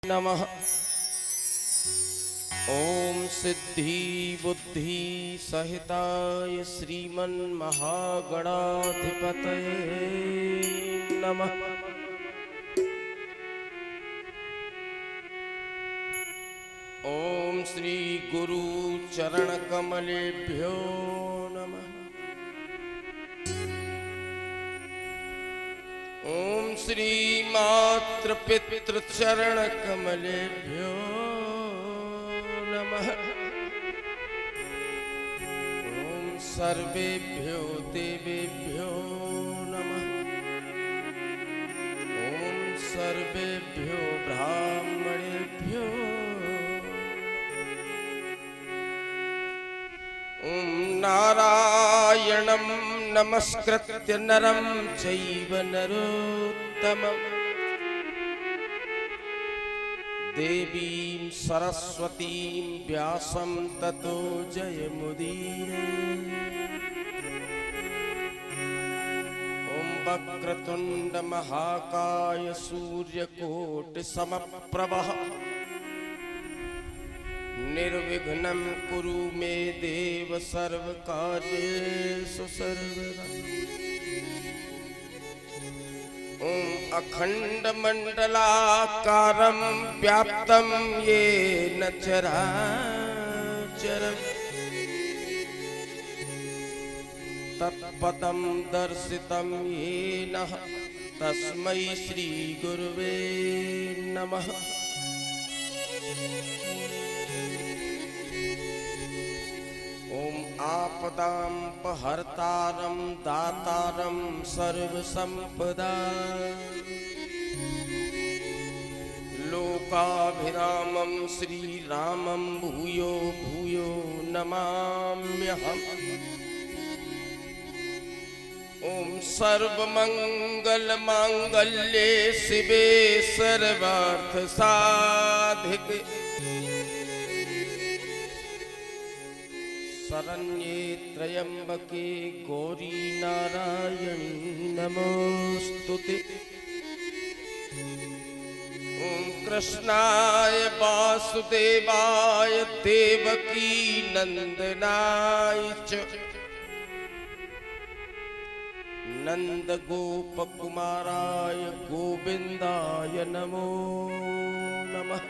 नमः। ओम सिद्धि बुद्धि सहिताय श्रीमन्महागणाधिपतये नमः। ओम श्री गुरु चरण कमलेभ्यो नमः। ओम श्री मातृ पितृ चरण कमलेभ्यो नमः। ओम सर्वेभ्यो देवेभ्यो नमः। ओम सर्वेभ्यो ब्राह्मणेभ्यो ओम नारायणं नमस्कृत्य नरं चैव नरोत्तमं देवीं सरस्वतीं व्यासं ततो जयमुदीरये। ओम वक्रतुंड महाकाय सूर्यकोटि समप्रभः निर्विघ्नं कुरु मे देव सर्वकार्येषु सर्वदा। ओम अखंडमंडलाकारं व्याप्तं येन चराचरम् तत्पदं दर्शितं येन तस्मै श्री गुरुवे नमः। ओम आपदापहर्तारं दातारं सर्वसंपदा लोकाभिरामं श्रीरामं भूयो भूयो नमाम्यहम्। ओम सर्वमंगलमांगल्ये शिवे सर्वार्थसाधिके शरण्ये त्र्यंबके गौरी नारायणी नमोस्तुते। ओम कृष्णाय वासुदेवाय देवकी नंदनाय च नंद गोपकुमाराय गोविंदाय नमो नमः।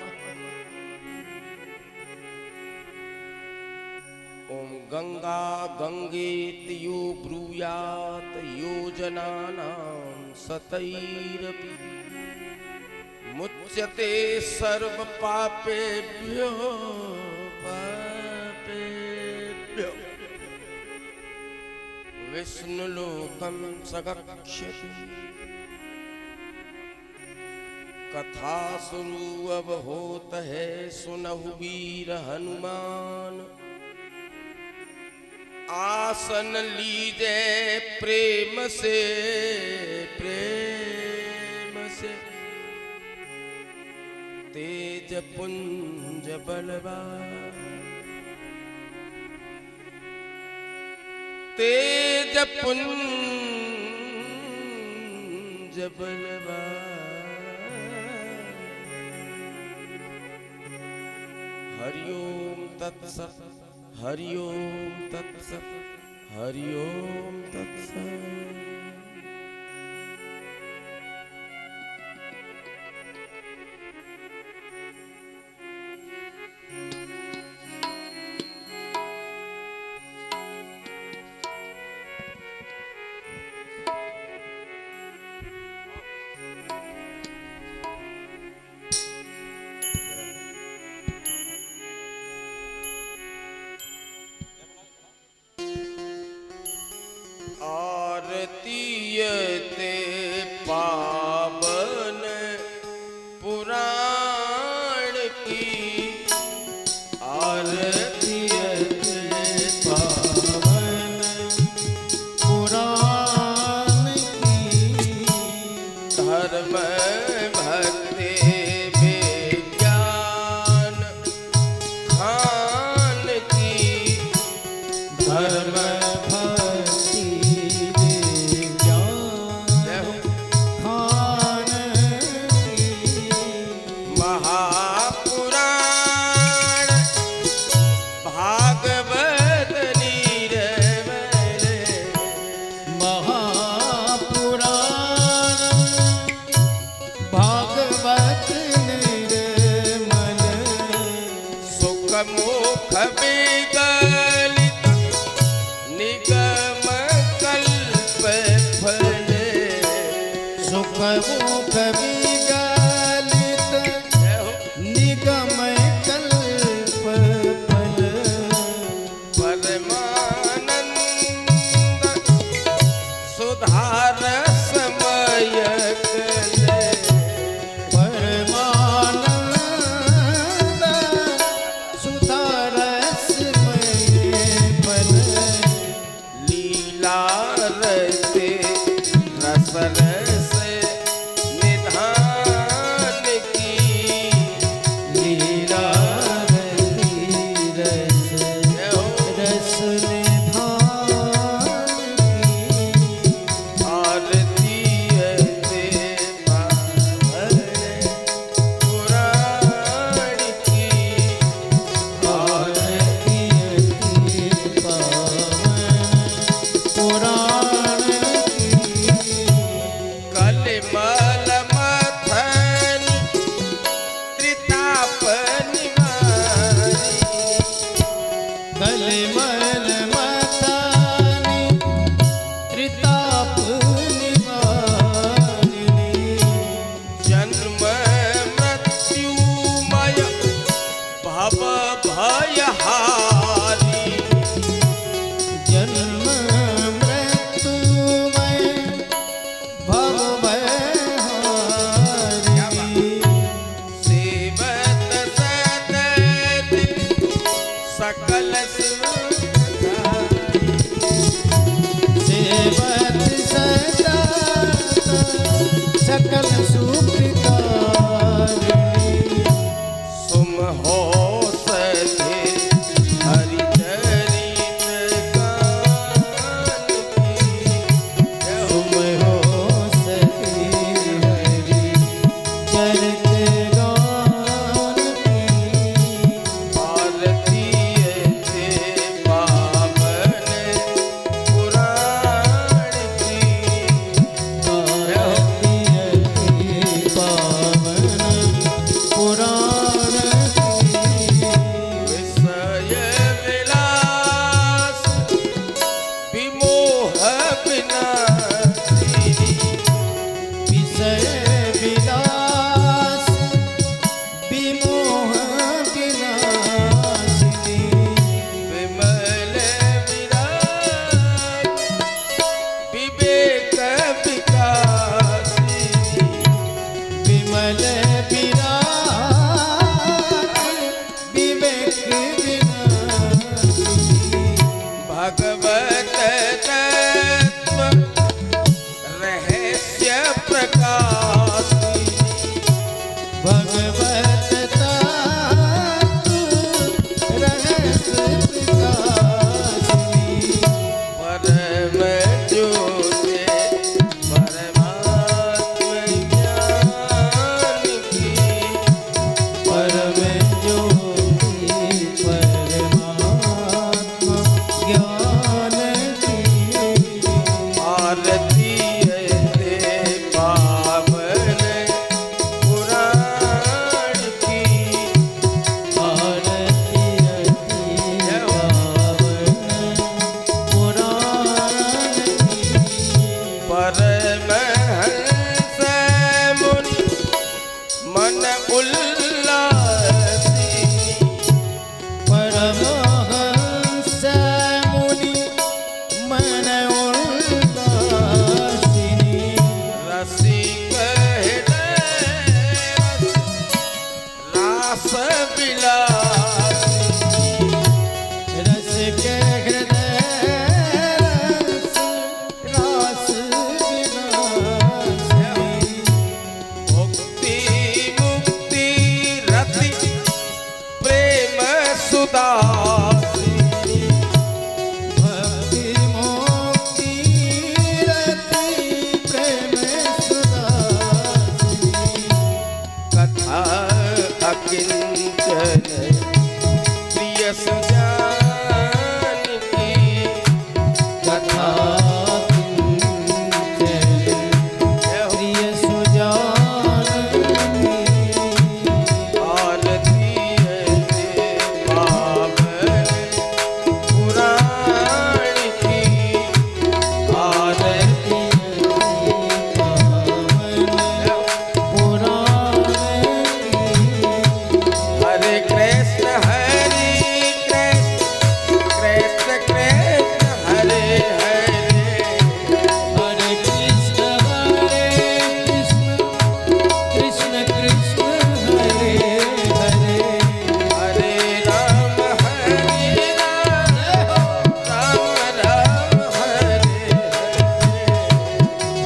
ओम गंगा गंगेति यो ब्रूयात योजनानां सतैरपि मुच्यते सर्व पापेभ्यो पापेभ्यो विष्णुलोकं सगच्छति। कथा शुरू अब होत है सुनहु वीर हनुमान आसन लीजे प्रेम से तेज पुंज बलवान तेज पुंज बलवान। हरि ओम तत्सत हरि ओम तत्सत हरि ओम तत्सत। आरती महापुराण भागवत निर्मल महापुराण भागवत निर्मल सुख मुख विगलित निगम कल्प फल सुख मुख विगलित निगम कल्प फल परमानंद सुधार समय परमानंद सुधारसमय फल लीला रते रस रस निधान की लीला रति रस रस निधान की आरती ते पावन पुराण की आरती पावन पुराण की कलिमल मथन त्रिताप निवारी कलिमल मथानि त्रिताप निवारिणी जन्म मृत्युमय भव भयहारी जन्म मृत्युमय भव भयहारिणी सेवत सतत सकल सुखदाई सेवत सदा सकल सुखदारिणी सुम हो सके हरि चरित गान की तुम हो सके हरि चरित गान की आरती ते पावन पुराण की पावन पुराण विषय विलास विमोह विनाशिनी विषय विलास विमोह विनाशिनी विमल विराग विवेक विकासिनी विमल विराग विवेक विनाशिनी भगवत तत्व रहस्य प्रकाशिनी भगवत तत्व रहस्य प्रकाशिनी परम ज्योति परमात्म ज्ञान की परम ज्योति परमात्मा ज्ञान की आरती ते पावन पुराण की आरती पावन पुराण की परमहंस मुनि मन उल्लासी परमहंस मुनि मन उल्लासिनी रसिक हृदय रास विलासी रस के हृदय रस रास विलासिनी मुक्ति मुक्ति रति प्रेम सुदासिनी भक्ति मोक्ति रति प्रेम सुदासिनी कथा किंचन प्रिय सुजान की कथा प्रिय सुजान की आरती है पावन पुराण की आरती हरे कृष्ण कृष्ण कृष्ण हरे हरे हरे कृष्ण कृष्ण कृष्ण हरे हरे हरे राम राम राम हरे हरे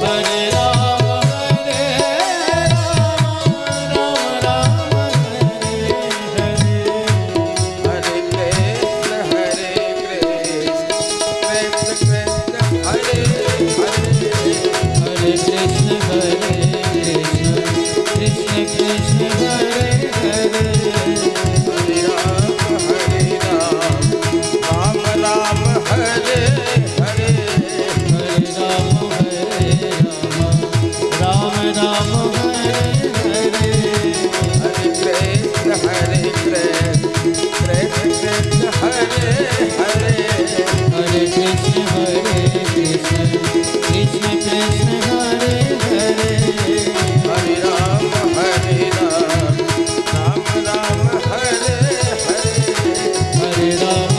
हरे राम राम हरे हरे हरे कृष्ण कृष्ण हरे हरे हरे कृष्ण कृष्ण कृष्ण हरे हरे हरे राम राम हरे हरे हरे राम राम हरे हरे हरे कृष्ण कृष्ण हरे हरे हरे कृष्ण कृष्ण कृष्ण हरे हरे हरे राम राम हरे हरे हरे राम राम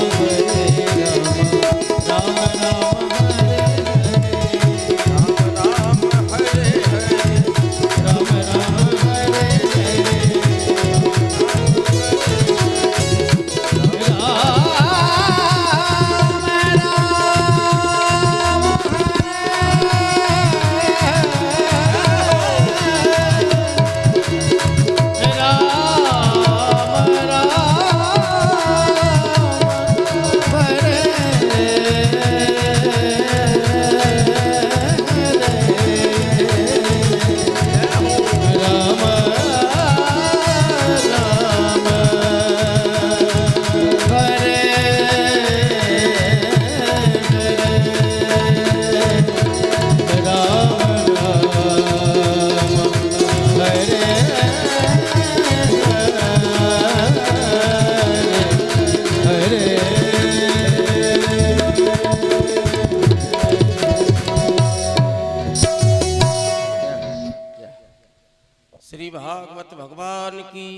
हरे हरे राम हरे हरे राम हरे हरे श्री भागवत भगवान की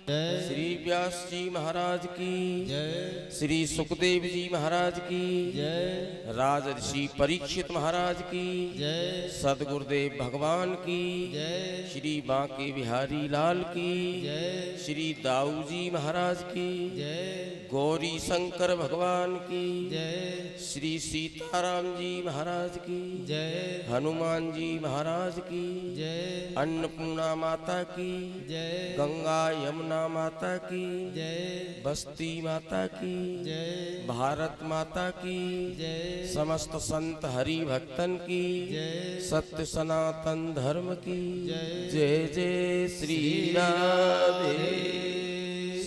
जय। श्री व्यास जी महाराज की जय श्री सुखदेव जी महाराज की जय राजर्षि परीक्षित महाराज की जय सदगुरुदेव भगवान की जय श्री बांके बिहारी लाल की जय श्री दाऊ जी महाराज की जय गौरी शंकर भगवान की जय श्री सीताराम जी महाराज की जय हनुमान जी महाराज की जय अन्नपूर्णा माता की जय गंगा यमुना माता की जय बस्ती माता की जय भारत माता की जय समस्त संत हरि भक्तन की जय सत्य सनातन धर्म की जय। जय जय श्री राधे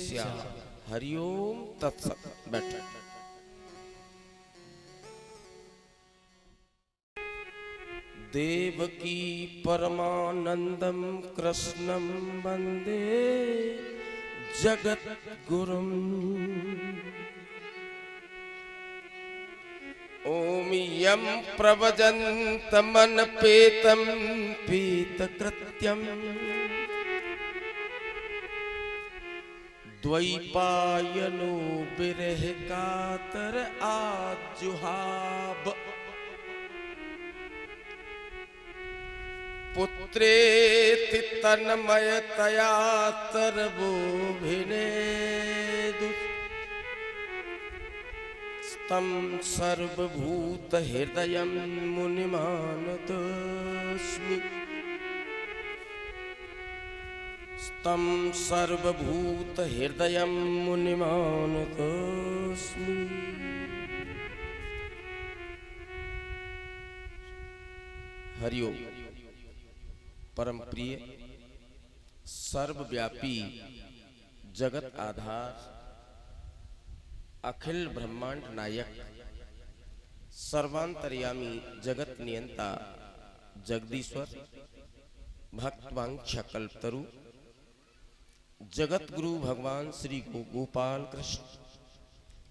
श्याम हरिओम तत्सत बैठ देवकी परमानंदम कृष्णं वंदे जगत गुरुम ओम यम प्रवजन्तमनपेतं पीतकृत्यं द्वैपायनो विरह कातर आजुहाब पुत्रेति तन्मयतया तरवोभिनेदु तं सर्वभूतहृदयं मुनिमानतोऽस्मि तं सर्वभूतहृदयं मुनिमानतोऽस्मि हरि ओम। परम प्रिय सर्वव्यापी जगत आधार, अखिल ब्रह्मांड नायक, सर्वांतर्यामी, जगत नियंता, जगदीश्वर, भक्तवांछा कल्पतरु, जगत गुरु भगवान श्री गोपाल कृष्ण,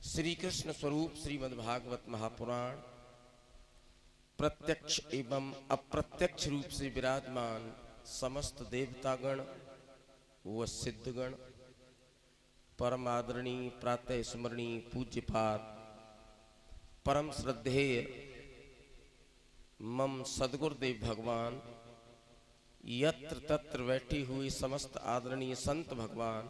श्री कृष्ण स्वरूप श्रीमद्भागवत महापुराण प्रत्यक्ष एवं अप्रत्यक्ष रूप से विराजमान समस्त देवतागण व सिद्धगण, परम आदरणीय प्रातः स्मरणीय पूज्यपाद परम श्रद्धेय मम सद्गुरुदेव भगवान, यत्र तत्र बैठे हुए समस्त आदरणीय संत भगवान,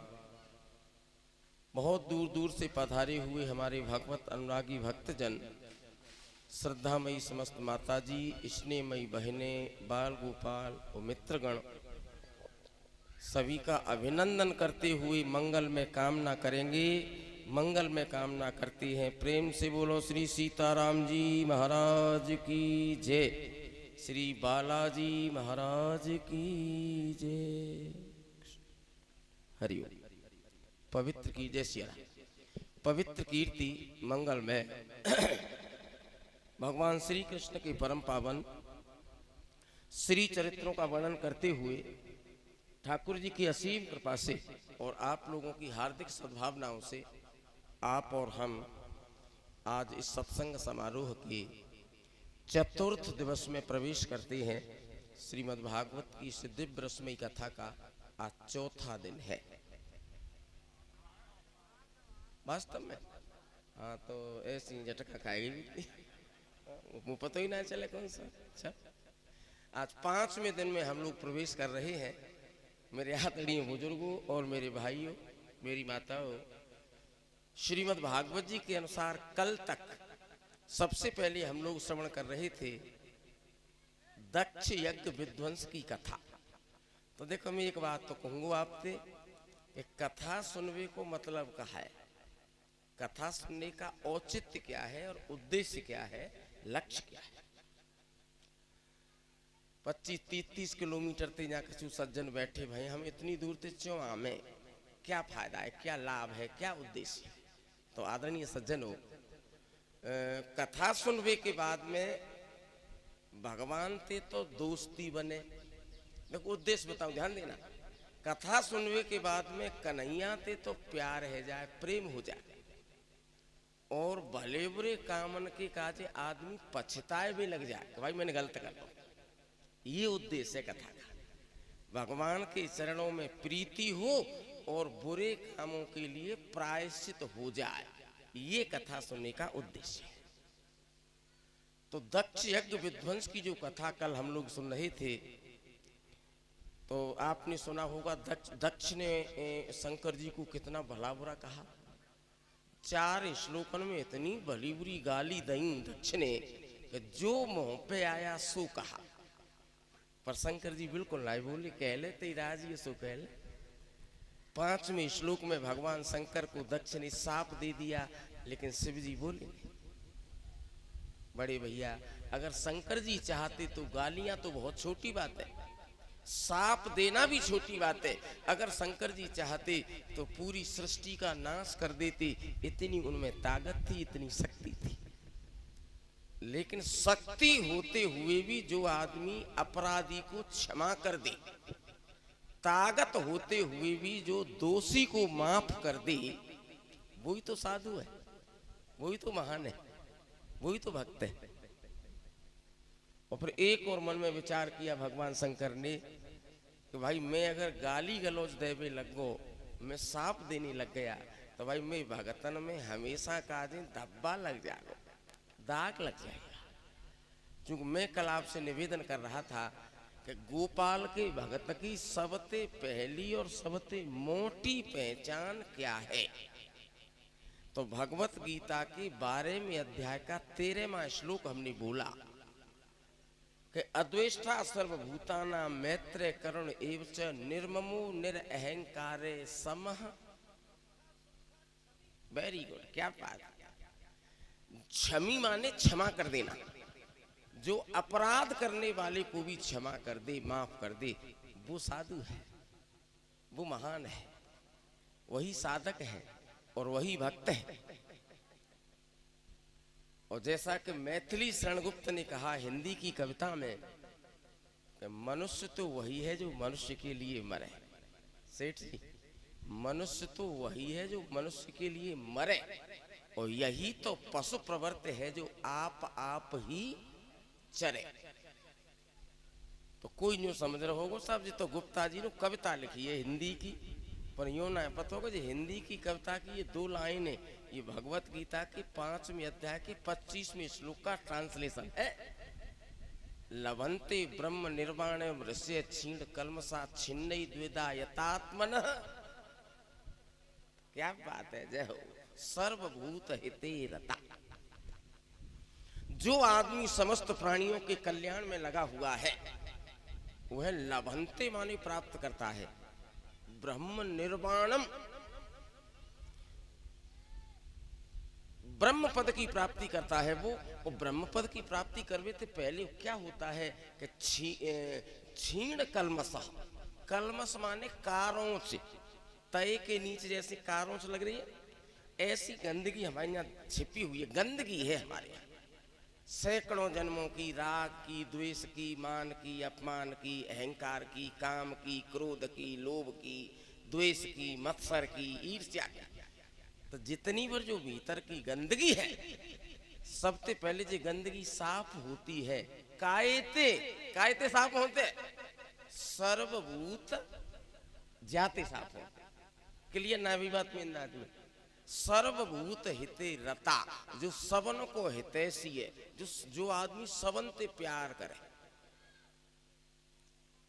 बहुत दूर दूर से पधारे हुए हमारे भगवत अनुरागी भक्तजन, श्रद्धामयी समस्त माताजी, स्नेहमयी बहनें, बाल गोपाल और मित्रगण, सभी का अभिनंदन करते हुए मंगल में कामना करेंगे। मंगल में कामना करती हैं, प्रेम से बोलो श्री सीताराम जी महाराज की जय, श्री बालाजी महाराज की जय। हरिओम। पवित्र की जय सिया राम। पवित्र कीर्ति मंगल में भगवान श्री कृष्ण के परम पावन श्री चरित्रों का वर्णन करते हुए ठाकुर जी की असीम कृपा से और आप लोगों की हार्दिक सद्भावनाओं से आप और हम आज इस सत्संग समारोह के चतुर्थ दिवस में प्रवेश करते हैं। श्रीमद् भागवत की इस दिव्य रसमयी कथा का आज चौथा दिन है वास्तव में। हाँ, तो ऐसी झटका खाएगी मुँह पता ही ना चले कौन सा। अच्छा, आज 5वें दिन में हम लोग प्रवेश कर रहे हैं। मेरे आदरणीय बुजुर्गों और मेरे भाइयों, मेरी माताओं, श्रीमद् भागवत जी के अनुसार कल तक सबसे पहले हम लोग श्रवण कर रहे थे दक्ष यज्ञ विध्वंस की कथा। तो देखो, मैं एक बात तो कहूँगा आपसे, एक कथा सुनने को मतलब का है, कथा सुनने का औचित्य क्या है और उद्देश्य क्या है, लक्ष्य क्या है। 25-30 किलोमीटर ते यहाँ कछु सज्जन बैठे भाई, हम इतनी दूर ते क्यों आमे, क्या फायदा है, क्या लाभ है, क्या उद्देश्य है। तो आदरणीय सज्जनों, कथा सुनने के बाद में भगवान ते तो दोस्ती बने। देखो उद्देश्य बताऊं, ध्यान देना। कथा सुनने के बाद में कन्हैया ते तो प्यार है जाए, प्रेम हो जाए, और भले बुरे कामन के काजे आदमी पछताए भी लग जाए कि भाई मैंने गलत कर लो। ये उद्देश्य है कथा का, भगवान के चरणों में प्रीति हो और बुरे कामों के लिए प्रायश्चित हो जाए, ये कथा सुनने का उद्देश्य है। तो दक्ष यज्ञ विध्वंस की जो कथा कल हम लोग सुन रहे थे, तो आपने सुना होगा दक्ष ने शंकर जी को कितना भला बुरा कहा। 4 श्लोकन में इतनी भली बुरी गाली दई दक्ष ने कि जो मुंह पे आया सो कहा। पर शंकर जी बिल्कुल नहीं बोले, कह ले तेराज ये सो कह ले। 5वें श्लोक में भगवान शंकर को दक्ष ने साप दे दिया, लेकिन शिव जी बोले बड़े भैया, अगर शंकर जी चाहते तो गालियां तो बहुत छोटी बात है, साप देना भी छोटी बात है। अगर शंकर जी चाहते तो पूरी सृष्टि का नाश कर देते, इतनी उनमें ताकत थी, इतनी शक्ति थी। लेकिन शक्ति होते हुए भी जो आदमी अपराधी को क्षमा कर दे, ताकत होते हुए भी जो दोषी को माफ कर दे, वही तो साधु है, वही तो महान है, वही तो भक्त है। और फिर एक और मन में विचार किया भगवान शंकर ने कि भाई मैं अगर गाली गलौज देवे लगो, मैं साप देने लग गया, तो भाई मैं भगतन में हमेशा का दिन धब्बा लग जाएगा, दाग लग जाएगा। क्योंकि मैं कल आपसे निवेदन कर रहा था कि गोपाल के भगत की सबसे पहली और सबसे मोटी पहचान क्या है। तो भगवत गीता की 12वें अध्याय का 13वां श्लोक हमने बोला कि अद्वेष्टा सर्वभूतानां मैत्रेय करुण एव च निर्ममो निरअहंकारे समः। वेरी गुड, क्या बात। क्षमी माने क्षमा कर देना, जो अपराध करने वाले को भी क्षमा कर दे, माफ कर दे, वो साधु है, वो महान है, वही साधक है और वही भक्त है। और जैसा कि मैथिली शरणगुप्त ने कहा हिंदी की कविता में कि मनुष्य तो वही है जो मनुष्य के लिए मरे। सेठ जी, मनुष्य तो वही है जो मनुष्य के लिए मरे, और यही तो पशु प्रवृत्ति है जो आप ही चरे। तो कोई न्यू समझ रहे होगा साहब जी, तो गुप्ता जी ने कविता लिखी है हिंदी की, पर यूं ना पता होगा जी हिंदी की कविता की ये 2 लाइनें ये भगवत गीता के 5वें अध्याय के 25वें श्लोक का ट्रांसलेशन है। लभन्ते ब्रह्म निर्वाण ऋष्य क्षीण कल्मषा छिन्नई द्विधा यतात्मन। क्या बात है, जय हो। सर्वभूत हिते रता, जो आदमी समस्त प्राणियों के कल्याण में लगा हुआ है वह लभन्ते माने प्राप्त करता है, ब्रह्म निर्वाणम, ब्रह्म पद की प्राप्ति करता है वो। और ब्रह्म पद की प्राप्ति करने से पहले क्या होता है कि क्षीण कल्मषा, कल्मष माने कारोंच, तय के नीचे जैसे कारोंच लग रही है ऐसी गंदगी हमारे यहाँ छिपी हुई है, गंदगी है हमारे यहाँ। सैकड़ों जन्मों की, राग की, द्वेष की, मान की, अपमान की, अहंकार की, काम की, क्रोध की, लोभ की, द्वेष की, मत्सर की, ईर्ष्या की। तो जितनी बार जो भीतर की गंदगी है, सबसे पहले जो गंदगी साफ होती है, कायते साफ होते, सर्वभूत जाते साफ होते। क्लियर ना भी बात में अंदाज में। सर्वभूत हिते रता, जो सबन को हितैषी है, जो आदमी सबन से प्यार करे,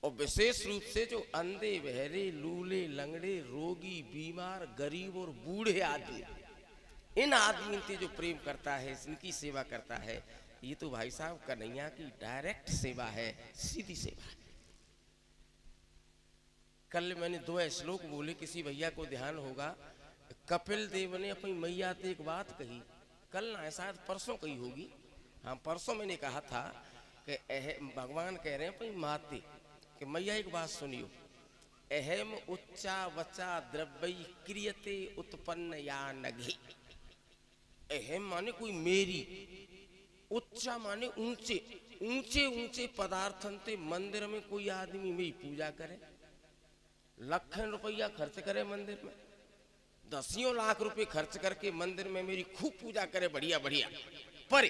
और विशेष रूप से जो अंधे बहरे लूले लंगड़े रोगी बीमार गरीब और बूढ़े आदमी, इन आदमी से जो प्रेम करता है, इनकी सेवा करता है, ये तो भाई साहब कन्हैया की डायरेक्ट सेवा है, सीधी सेवा है। कल मैंने 2 श्लोक बोले, किसी भैया को ध्यान होगा, कपिल देव ने अपनी मैया से एक बात कही, कल ना शायद परसों कही होगी, हाँ परसों मैंने कहा था कि भगवान कह रहे हैं अपनी माते कि मैया एक बात सुनियो, अहम उच्चा वचा द्रव्य क्रियते उत्पन्न या नघी। अहम माने कोई मेरी, उच्चा माने ऊंचे ऊंचे ऊंचे पदार्थन ते मंदिर में कोई आदमी मेरी पूजा करे, लाखों रुपया खर्च करे मंदिर में, 10 लाख रुपए खर्च करके मंदिर में मेरी खूब पूजा करे, बढ़िया बढ़िया, पर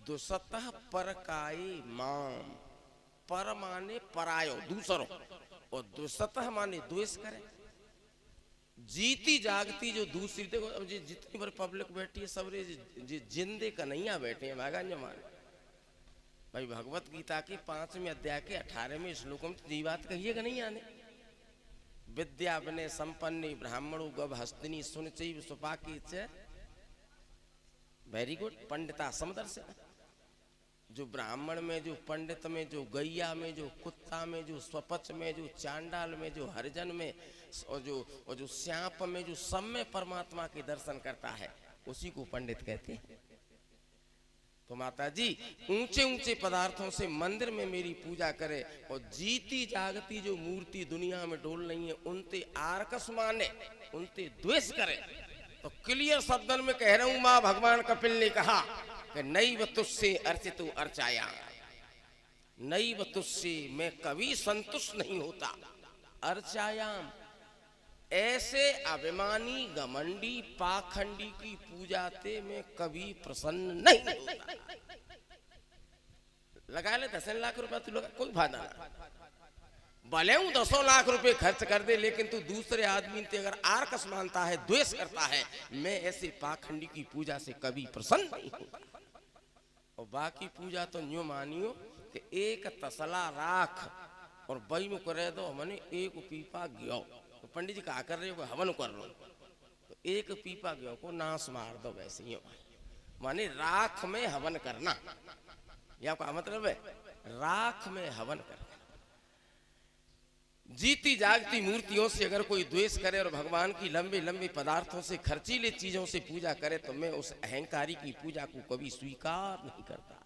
दुसतः परकाये माम, पर माने परायो दूसरों, और दुसतः माने द्वेष करे। जीती जागती जो दूसरी, देखो अब जितनी बार पब्लिक बैठी है सब जिंदे कन्हैया बैठे हैं भागा जमान। भाई भगवत गीता के 5वें अध्याय के 18वें श्लोक में तो बात कहिएगा नहीं आने, विद्या बने संपन्नी ब्राह्मणों गभ हस्तिनी सुन चैव सुपाकी च, वेरी गुड, पंडिता समदर से। जो ब्राह्मण में, जो पंडित में, जो गैया में, जो कुत्ता में, जो स्वपच में, जो चांडाल में, जो हरिजन में, और जो श्याप में, जो सब में परमात्मा के दर्शन करता है, उसी को पंडित कहते हैं। तो माता जी ऊंचे ऊंचे पदार्थों से मंदिर में मेरी पूजा करे, और जीती जागती जो मूर्ति दुनिया में डोल रही है उनते आरकस माने, उनते द्वेष करे। तो क्लियर शब्दन में कह रहा हूं, मां भगवान कपिल ने कहा कि नैव तुझसे अर्चितु अर्चाया, नैव तुझसे मैं कभी संतुष्ट नहीं होता, अर्चायाम, ऐसे अभिमानी घमंडी पाखंडी की पूजा ते मैं कभी प्रसन्न नहीं होता। लगा ले 10 लाख रुपया, तू लगा कोई फायदा ना, भले हूं 10 लाख रुपए खर्च कर दे, लेकिन तू दूसरे आदमी ते अगर आरकस मानता है, द्वेष करता है, मैं ऐसे पाखंडी की पूजा से कभी प्रसन्न नहीं हूं। और बाकी पूजा तो न्यू मानियो कि एक तसला राख और बई में करे दो, मैंने एक पीपा गयो, तो पंडित जी कहा कर रहे हो हवन कर लो, तो एक पीपा गयो को नाश मार दो, वैसे ही माने राख में हवन करना, यह आपका मतलब है, राख में हवन करना। जीती जागती मूर्तियों से अगर कोई द्वेष करे और भगवान की लंबे लंबे पदार्थों से, खर्चीले चीजों से पूजा करे, तो मैं उस अहंकारी की पूजा को कभी स्वीकार नहीं करता।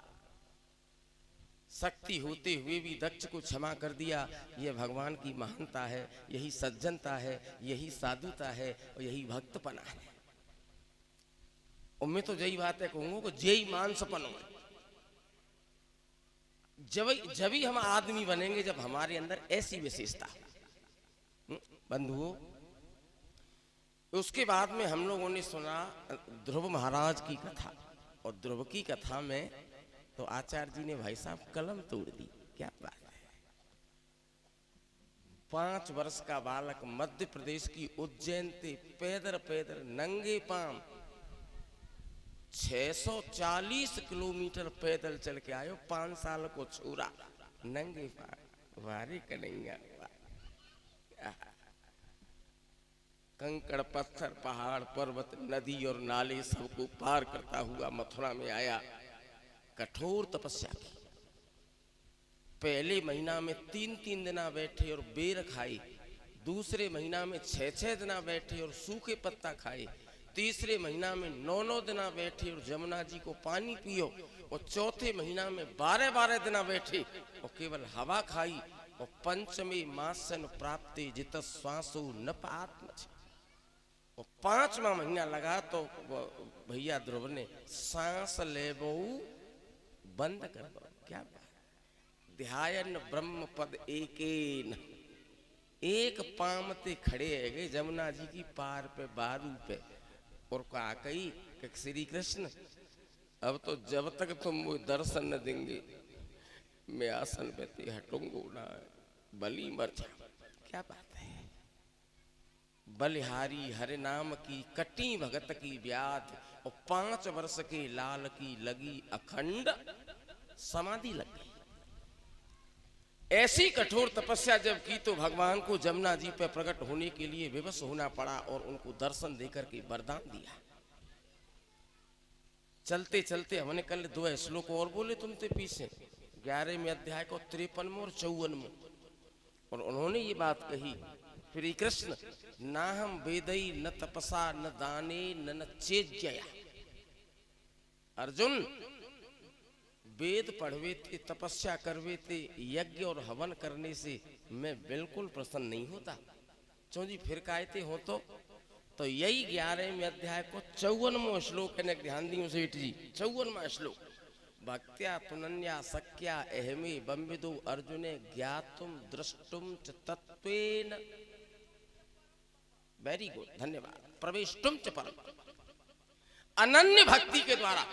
शक्ति होते हुए भी दक्ष को क्षमा कर दिया। यह भगवान की महानता है, यही सज्जनता है, यही साधुता है और यही भक्तपना है। और मैं तो यही बात है कहूँगा कि जय मानसपन हो। जब ही हम आदमी बनेंगे जब हमारे अंदर ऐसी विशेषता। बंधुओं, उसके बाद में हम लोगों ने सुना ध्रुव महाराज की कथा। और ध्रुव की कथा में तो आचार्य जी ने भाई साहब कलम तोड़ दी। क्या बात है। 5 वर्ष का बालक मध्य प्रदेश की उज्जैन से पैदल नंगे पांव 640 किलोमीटर पैदल चल के आयो। 5 साल को छोरा नंगे पांव। वारे कन्हैया, कंकड़ पत्थर पहाड़ पर्वत नदी और नाले सबको पार करता हुआ मथुरा में आया। कठोर तपस्या की। पहले महीना में 3-3 दिन बैठे और बेर खाए। दूसरे महीना में 6-6 दिन बैठे और सूखे पत्ता खाए। तीसरे महीना में 9-9 दिन बैठे और जमुना जी को पानी पियो। और चौथे महीना में 12-12 दिन बैठे और केवल हवा खाई। और पंचमे मासन प्राप्ते जित श्वासो न आत्मज। और 5वां महीना लगा तो भैया ध्रुव ने सांस ले बंद कर दो। क्या बात। ध्यान ब्रह्म पद एकेन। एक पामते खड़े है गए जमुना जी की पार पे बारू पे। और कहा कही कि श्री कृष्ण अब तो जब तक तुम मुझे दर्शन न देंगे मैं आसन पे ते हटूंगा ना, बलि मर जा। क्या बात है। बलिहारी हरि नाम की कटी भगत की व्याध। और 5 वर्ष के लाल की लगी अखंड समाधि लग गई। ऐसी कठोर तपस्या जब की तो भगवान को जमुना जी पर प्रकट होने के लिए विवश होना पड़ा और उनको दर्शन देकर के वरदान दिया। चलते चलते हमने कल 2 श्लोक और बोले तुमसे पीछे 11वें अध्याय को 53वें और 54वें। और उन्होंने ये बात कही, श्री कृष्ण ना हम वेदई न तपसा न दाने न चेज्या। अर्जुन वेद पढ़वे थे, तपस्या करवे थे, यज्ञ और हवन करने से मैं बिल्कुल प्रसन्न नहीं होता। क्यों जी फिर कहते हो तो यही 11वें अध्याय को 54वां श्लोक है। ध्यान दी सेठ जी 54वां श्लोक। भक्त्या तुनन्या सख्या अहमे बंबिदो अर्जुने ज्ञातुम दृष्टुम च तत्वेन। वेरी गुड, धन्यवाद। प्रवेशुम च परम। अनन्य भक्ति के द्वारा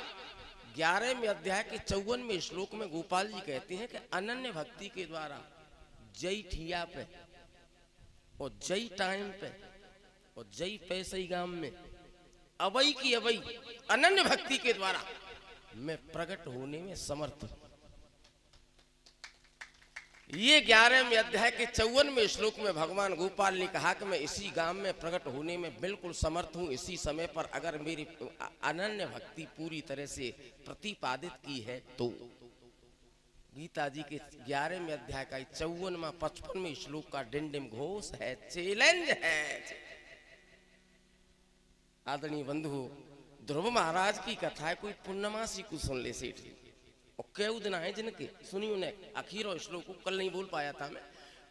11वें अध्याय के 54वें श्लोक में गोपाल जी कहते हैं कि अनन्य भक्ति के द्वारा जय ठिया पे और जय टाइम पे और जय पैसे गांव में अवई की अवई अनन्य भक्ति के द्वारा मैं प्रकट होने में समर्थ हूं। ये 11वें अध्याय के 54वें श्लोक में भगवान गोपाल ने कहा कि मैं इसी गांव में प्रकट होने में बिल्कुल समर्थ हूं। इसी समय पर अगर मेरी अनन्य भक्ति पूरी तरह से प्रतिपादित की है तो गीता जी के 11वें अध्याय का 54वां 55वें श्लोक का डिंडिम घोष है, चैलेंज है। आदरणीय बंधु, ध्रुव महाराज की कथा है। कोई पूर्णमासी को सुन ले सेठ जी। और कई दिन आए जिनके सुनी उन्हें आखिर श्लोक को कल नहीं बोल पाया था मैं।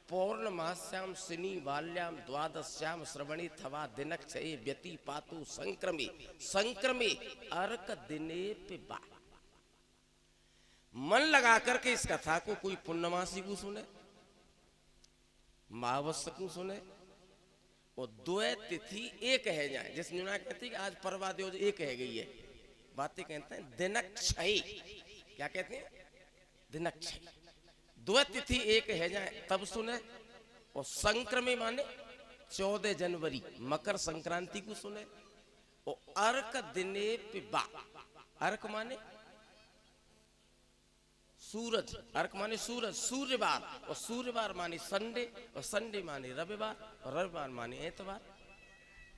पौर्णमास्याम शनि बाल्याम द्वादश्याम श्रवणी थवा दिनक छे व्यति पातु संक्रमे अर्क दिने पिबा। मन लगा करके इस कथा को कोई पूर्णमासी को सुने, मावस्य को सुने और 2 तिथि एक है जाए। जिसमें कहते हैं आज परवा दो एक है गई है। बातें कहते हैं दिनक छई। क्या कहते हैं? दिनक छई। 2 तिथि एक है जाए तब सुने। और संक्रमे माने 14 जनवरी मकर संक्रांति को सुने। और अर्क दिने पिबा। अर्क माने सूरज, अर्क माने सूरज, सूर्यवार। और सूर्यवार माने संडे और संडे माने रविवार और रविवार माने एतवार।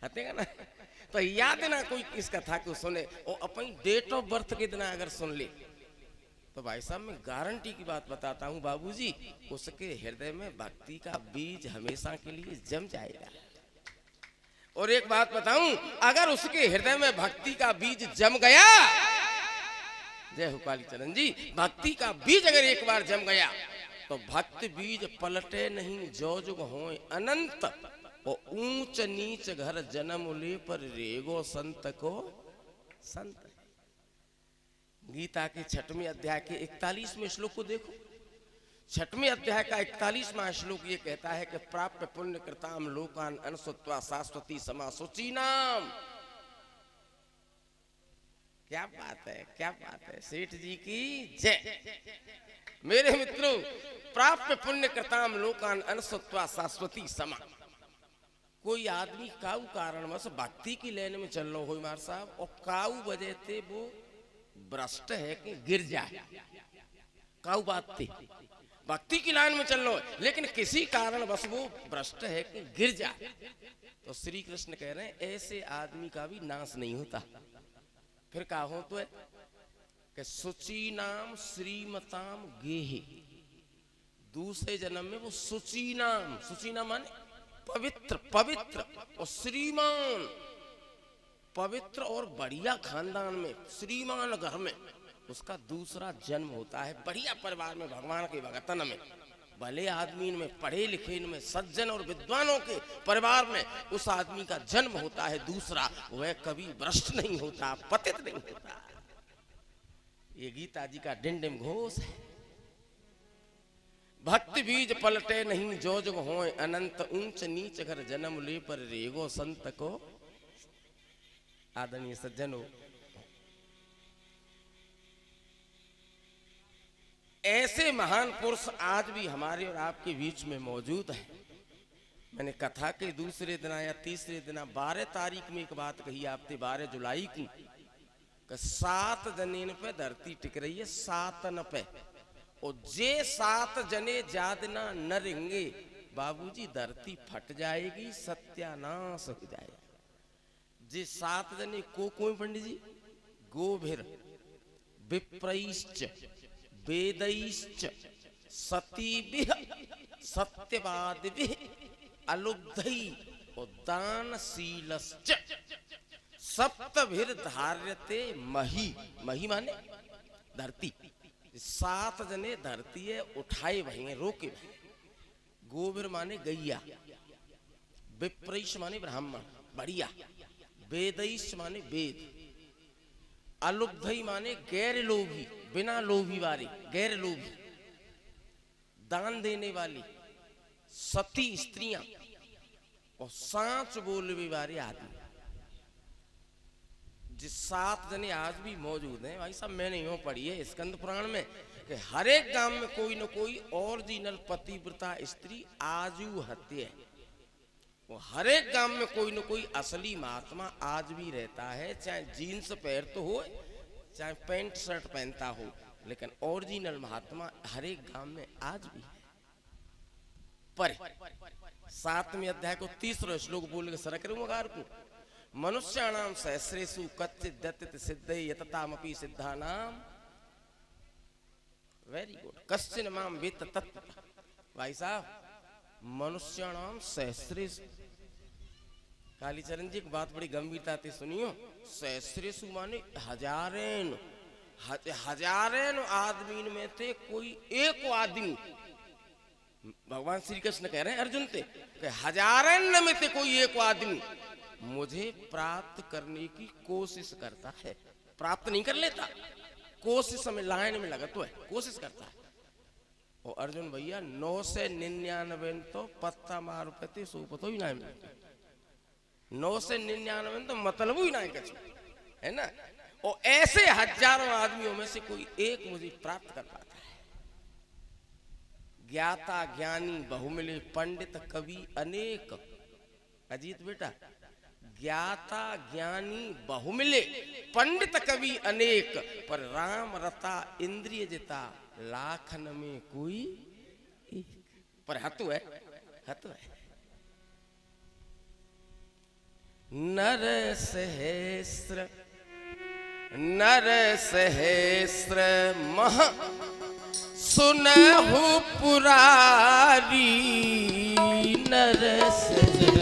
हतेगा ना। तो याद ना कोई इस कथा को सुने और अपनी डेट ऑफ बर्थ के दिन अगर सुन ले तो भाई साहब मैं गारंटी की बात बताता हूं बाबूजी, उसके हृदय में भक्ति का बीज हमेशा के लिए जम जाएगा। और एक बात बताऊं, अगर उसके हृदय में भक्ति का बीज जम गया, जय हो कालीचरण जी। भक्ति का बीज अगर एक बार जम गया तो भक्त बीज पलटे नहीं, जो जुग होए अनंत। और ऊंच नीच घर जन्म ले पर रेगो संत को संत। गीता के 6वें अध्याय के 41वें श्लोक को देखो। 6वें अध्याय का 41वां श्लोक ये कहता है कि प्राप्य पुण्य कृताम लोकान अनुसुत्वा शाश्वती समा शुचीनाम। क्या बात है, क्या बात है, सेठ जी की जय। मेरे मित्रों, प्राप्य पुण्य कृताम लोकान अनुसुत्वा शाश्वती समा। कोई आदमी काऊ कारणवश भक्ति की लेन में चल रहा हो मार साहब, और काऊ वजह से वो भ्रष्ट है कि गिर जाए। काऊ बात थी, भक्ति की लाइन में चल रहा है लेकिन किसी कारण बस वो भ्रष्ट है कि गिर जाए, तो श्री कृष्ण कह रहे हैं ऐसे आदमी का भी नाश नहीं होता। फिर कहा हो तो है कि सुची नाम श्रीमताम गेहे। दूसरे जन्म में वो सुची नाम माने पवित्र, पवित्र और श्रीमान, पवित्र और बढ़िया खानदान में, श्रीमान घर में उसका दूसरा जन्म होता है। बढ़िया परिवार में, भगवान के भगतन में, भले आदमी में, पढ़े लिखे में, सज्जन और विद्वानों के परिवार में उस आदमी का जन्म होता है दूसरा। वह कभी भ्रष्ट नहीं होता, पतित नहीं होता। ये गीता जी का डिंडिम घोष है। भक्ति बीज पलटे नहीं, जो जुग होए अनंत। ऊंच नीच घर जन्म ले पर रेगो संत को। आदरणीय सज्जनों, ऐसे महान पुरुष आज भी हमारे और आपके बीच में मौजूद हैं। मैंने कथा के दूसरे दिन या तीसरे दिन 12 तारीख में एक बात कही आपसे, 12 जुलाई को, कि 7 जनेन पे धरती टिक रही है, 7 पे। और जे 7 जने जादना न रहेंगे बाबूजी, धरती फट जाएगी, सत्यानाश हो जाएगा। जे 7 जने को कोई पंडित जी, गोभिर विप्रैश्च वेदैश्च सतीभिः सत्यवादिभिः अलुब्धै और दानशीलश्च सप्तभिर धार्यते मही। मही माने धरती। 7 जने धरती है उठाए भई, रोके भई। गोभिर माने गैया, विप्रैश माने ब्राह्मण बढ़िया, वेदैश माने वेद, अलुब्धई माने गैर लोभी, बिना लोभी वाली, गैर लोभी, दान देने वाली, सती स्त्रियां और सांच बोलने वाले आदमी। जिस 7 जने आज भी मौजूद हैं भाई साहब, मैंने यूं पढ़ी है स्कंद पुराण में कि हर एक गांव में कोई न कोई ओरिजिनल पतिव्रता स्त्री आजू हत्या है। वो हर एक गांव में कोई न कोई असली महात्मा आज भी रहता है, चाहे जीन्स पहनते हो चाहे पैंट शर्ट पहनता हो, लेकिन ओरिजिनल महात्मा हर एक गांव में आज भी है। पर 7वें अध्याय को 30वां श्लोक बोल के सरक रहा को, मनुष्याणाम सहस्रेषु कच्चित् दत्तित सिद्धे यततामपि सिद्धानाम। Very good. कश्चिन माम वेत्त तत्। भाई साहब, मनुष्याणाम सहस्रेषु, कालीचरण जी एक बात बड़ी गंभीरता से सुनियो। सहस्रेषु माने हजारें, हजारें आदमी में थे कोई एक आदमी। भगवान श्री कृष्ण कह रहे हैं अर्जुन से कि हजारें में से कोई एक आदमी मुझे प्राप्त करने की कोशिश करता है। प्राप्त नहीं कर लेता, कोशिश में लाइन में लगा तो है, कोशिश करता है। और अर्जुन भैया 999 तो पत्ता मार पे सोपतो ही ना मिलते, 999 तो मतलब ही ना कुछ है ना। और ऐसे हजारों आदमियों में से कोई एक मुझे प्राप्त कर पाता है। ज्ञाता ज्ञानी बहुमिले पंडित कवि अनेक। अजीत बेटा, ज्ञाता ज्ञानी बहुमिले पंडित कवि अनेक, पर राम रता इंद्रिय जिता लाखन में कोई एक। पर हतु है, हतु है। नर सहस्र, नर सहस्र मह सुनहु पुरारी। नर सहस्र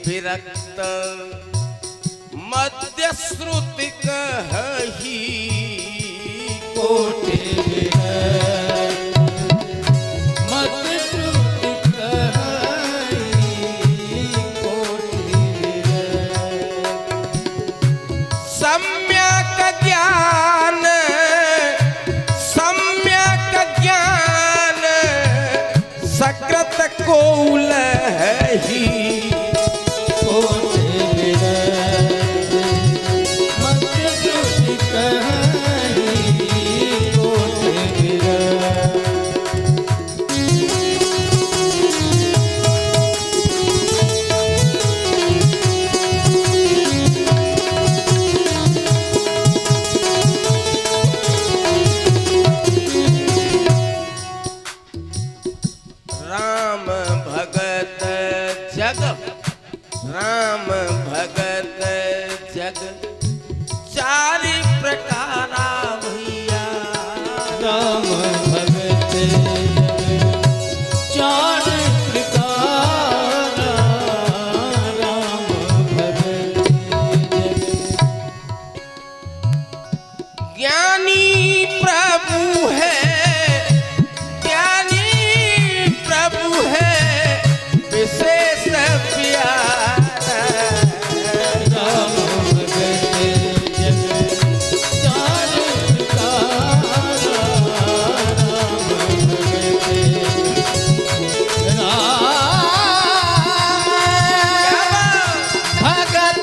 विरक्त मध्य श्रुति कही कोटि विरक्त मध्य श्रुति कही कोटि विरक्त सम्यक ज्ञान सकृत कौल ही कोटि विरक्त मध्य श्रुति कही कोटि विरक्त राम भगत जग चारि प्रकारा भैया राम भगत चार प्रकारा राम भगत ज्ञानी प्रभु है विशेष प्यारा राम भगत जग चार प्रकारा राम भगत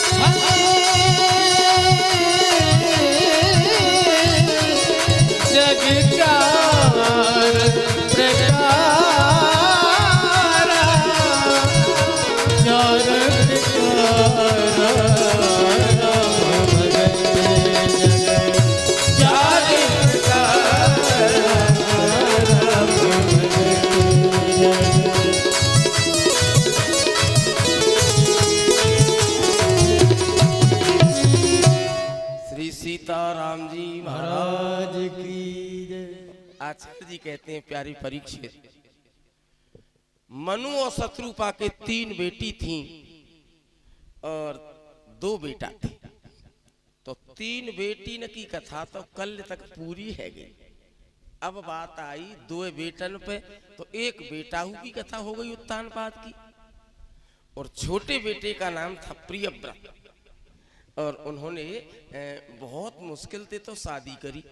जग चार प्रकारा चार प्रकारा राम भगत जग चार प्रकारा राम भगत श्री सीताराम जी महाराज की जय। आचार्य जी कहते हैं प्यारी परीक्षित, मनु और शत्रुपा के 3 बेटी थीं और 2 बेटा थे। तो 3 बेटी न की कथा तो कल तक पूरी है गई। अब बात आई 2 बेटन पे, तो एक बेटाहू की कथा हो गई उत्तानपाद की। और छोटे बेटे का नाम था प्रियव्रत, और उन्होंने बहुत मुश्किल से तो शादी करी।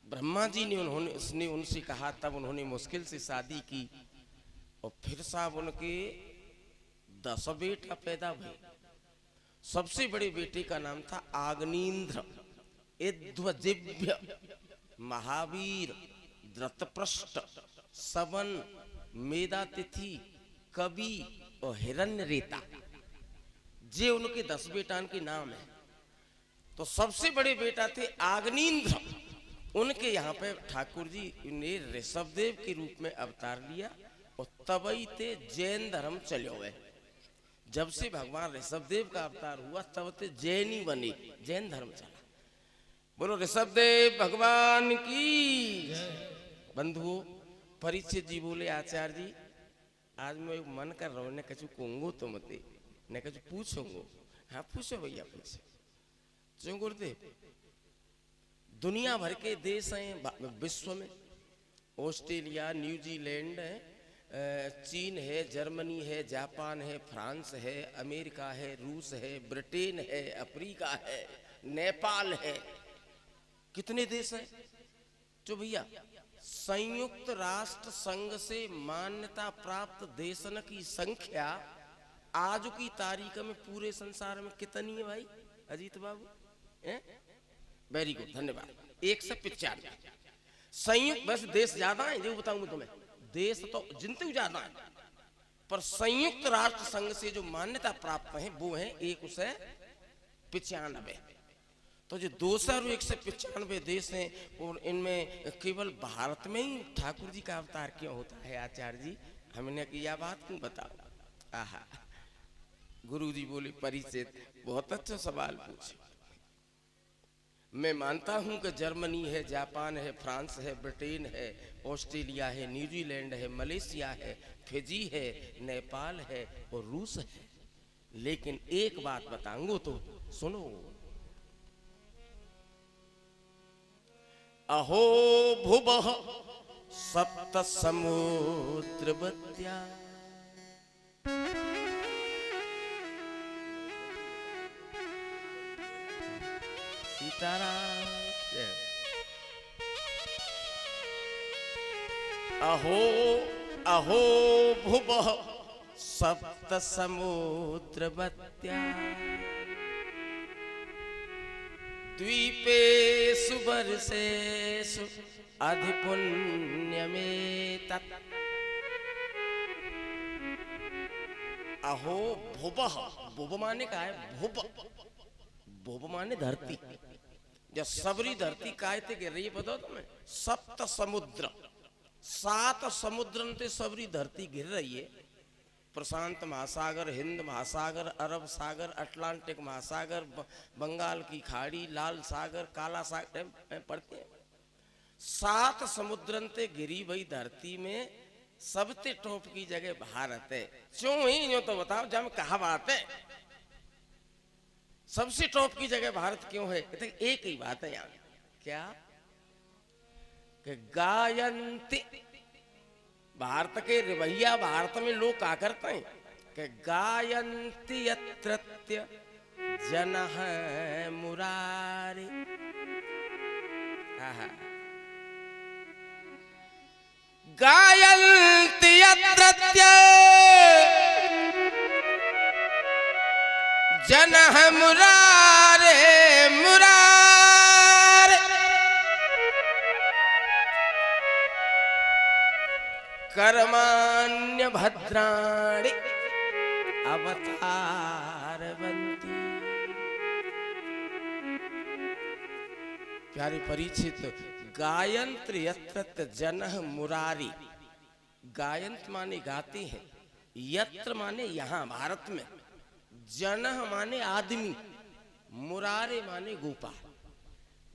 ब्रह्मा जी ने उसने उनसे कहा, तब उन्होंने मुश्किल से शादी की। और फिर साहब उनके 10 बेटा पैदा हुए। सबसे बड़े बेटे का नाम था आग्नेन्द्र, इध्वजिभ्य, महावीर, धृतपृष्ठ, सवन, मेधातिथि, कवि और हिरण्यरेता। जे उनके 10 बेटान के नाम है। तो सबसे बड़े बेटा थे आग्नेन्द्र। उनके यहाँ पे ठाकुर जी ने ऋषभदेव के रूप में अवतार लिया और तबई ते जैन धर्म चले हुए। जब से भगवान ऋषभदेव का अवतार हुआ तब ते जैनी बने, जैन धर्म चला। बोलो ऋषभदेव भगवान की। बंधुओं, परीक्षित जी बोले, आचार्य जी आज मैं मन कर रहा हूँ ने कछु कहूंगो तो मते ने कछु पूछूंगो। हाँ पूछो भैया पूछो। क्यों गुरुदेव? दुनिया भर के देश हैं विश्व में। ऑस्ट्रेलिया, न्यूजीलैंड है, चीन है, जर्मनी है, जापान है, फ्रांस है, अमेरिका है, रूस है, ब्रिटेन है, अफ्रीका है, नेपाल है। कितने देश हैं? जो भैया संयुक्त राष्ट्र संघ से मान्यता प्राप्त देशन की संख्या आज की तारीख में पूरे संसार में कितनी है भाई अजीत बाबू? वेरी गुड, धन्यवाद। 195 संयुक्त। बस देश ज्यादा है जो बताऊं मैं तुम्हें, देश तो जिनते ज्यादा है, पर संयुक्त राष्ट्र संघ से जो मान्यता प्राप्त है वो है 195। तो जो 195 देश हैं और इनमें केवल भारत में ही ठाकुर जी का अवतार क्यों होता है आचार्य जी? हमने यह बात क्यों बताओ? आहा, गुरु जी बोले, परिचित बहुत अच्छा सवाल पूछे। मैं मानता हूं कि जर्मनी है, जापान है, फ्रांस है, ब्रिटेन है, ऑस्ट्रेलिया है, न्यूजीलैंड है, मलेशिया है, फिजी है, नेपाल है और रूस है। लेकिन एक बात बताऊंगा तो सुनो। अहो भुवः सप्त समुद्रवत्या सीताराम। अहो अहो भुवः सप्त समुद्रवत्या द्वीपेषु वर्षेषु अधिपुण्यमेतत्। अहो भुवः, भुव माने का है भुव, भुव माने धरती। जब सबरी धरती काय थे गिर रही है बताओ तुम्हें। सप्त समुद्र, 7 समुद्रन ते सबरी धरती गिर रही है। प्रशांत महासागर, हिंद महासागर, अरब सागर, अटलांटिक महासागर, बंगाल की खाड़ी, लाल सागर, काला सागर पड़ते हैं। 7 समुद्रन ते गिरी भई धरती में सबसे टॉप की जगह भारत है। क्यों ही यूं तो बताओ जब कहा बात है सबसे टॉप की जगह भारत क्यों है? एक ही बात है यहाँ, क्या कि गायन्ति भारत के रवैया, भारत में लोग क्या करते हैं कि गायन्ति यत्रत्य जनः मुरारी। गायन्ति यत्रत्य जनः मुरारे मुरारे। कर्माण्य भद्राणि अवतारवन्ति। प्यारे परीक्षित, गायंत्र यत्र जनः मुरारी। गायंत माने गाते हैं, यत्र माने यहाँ भारत में, जनः माने आदमी, मुरारे माने गोपाल।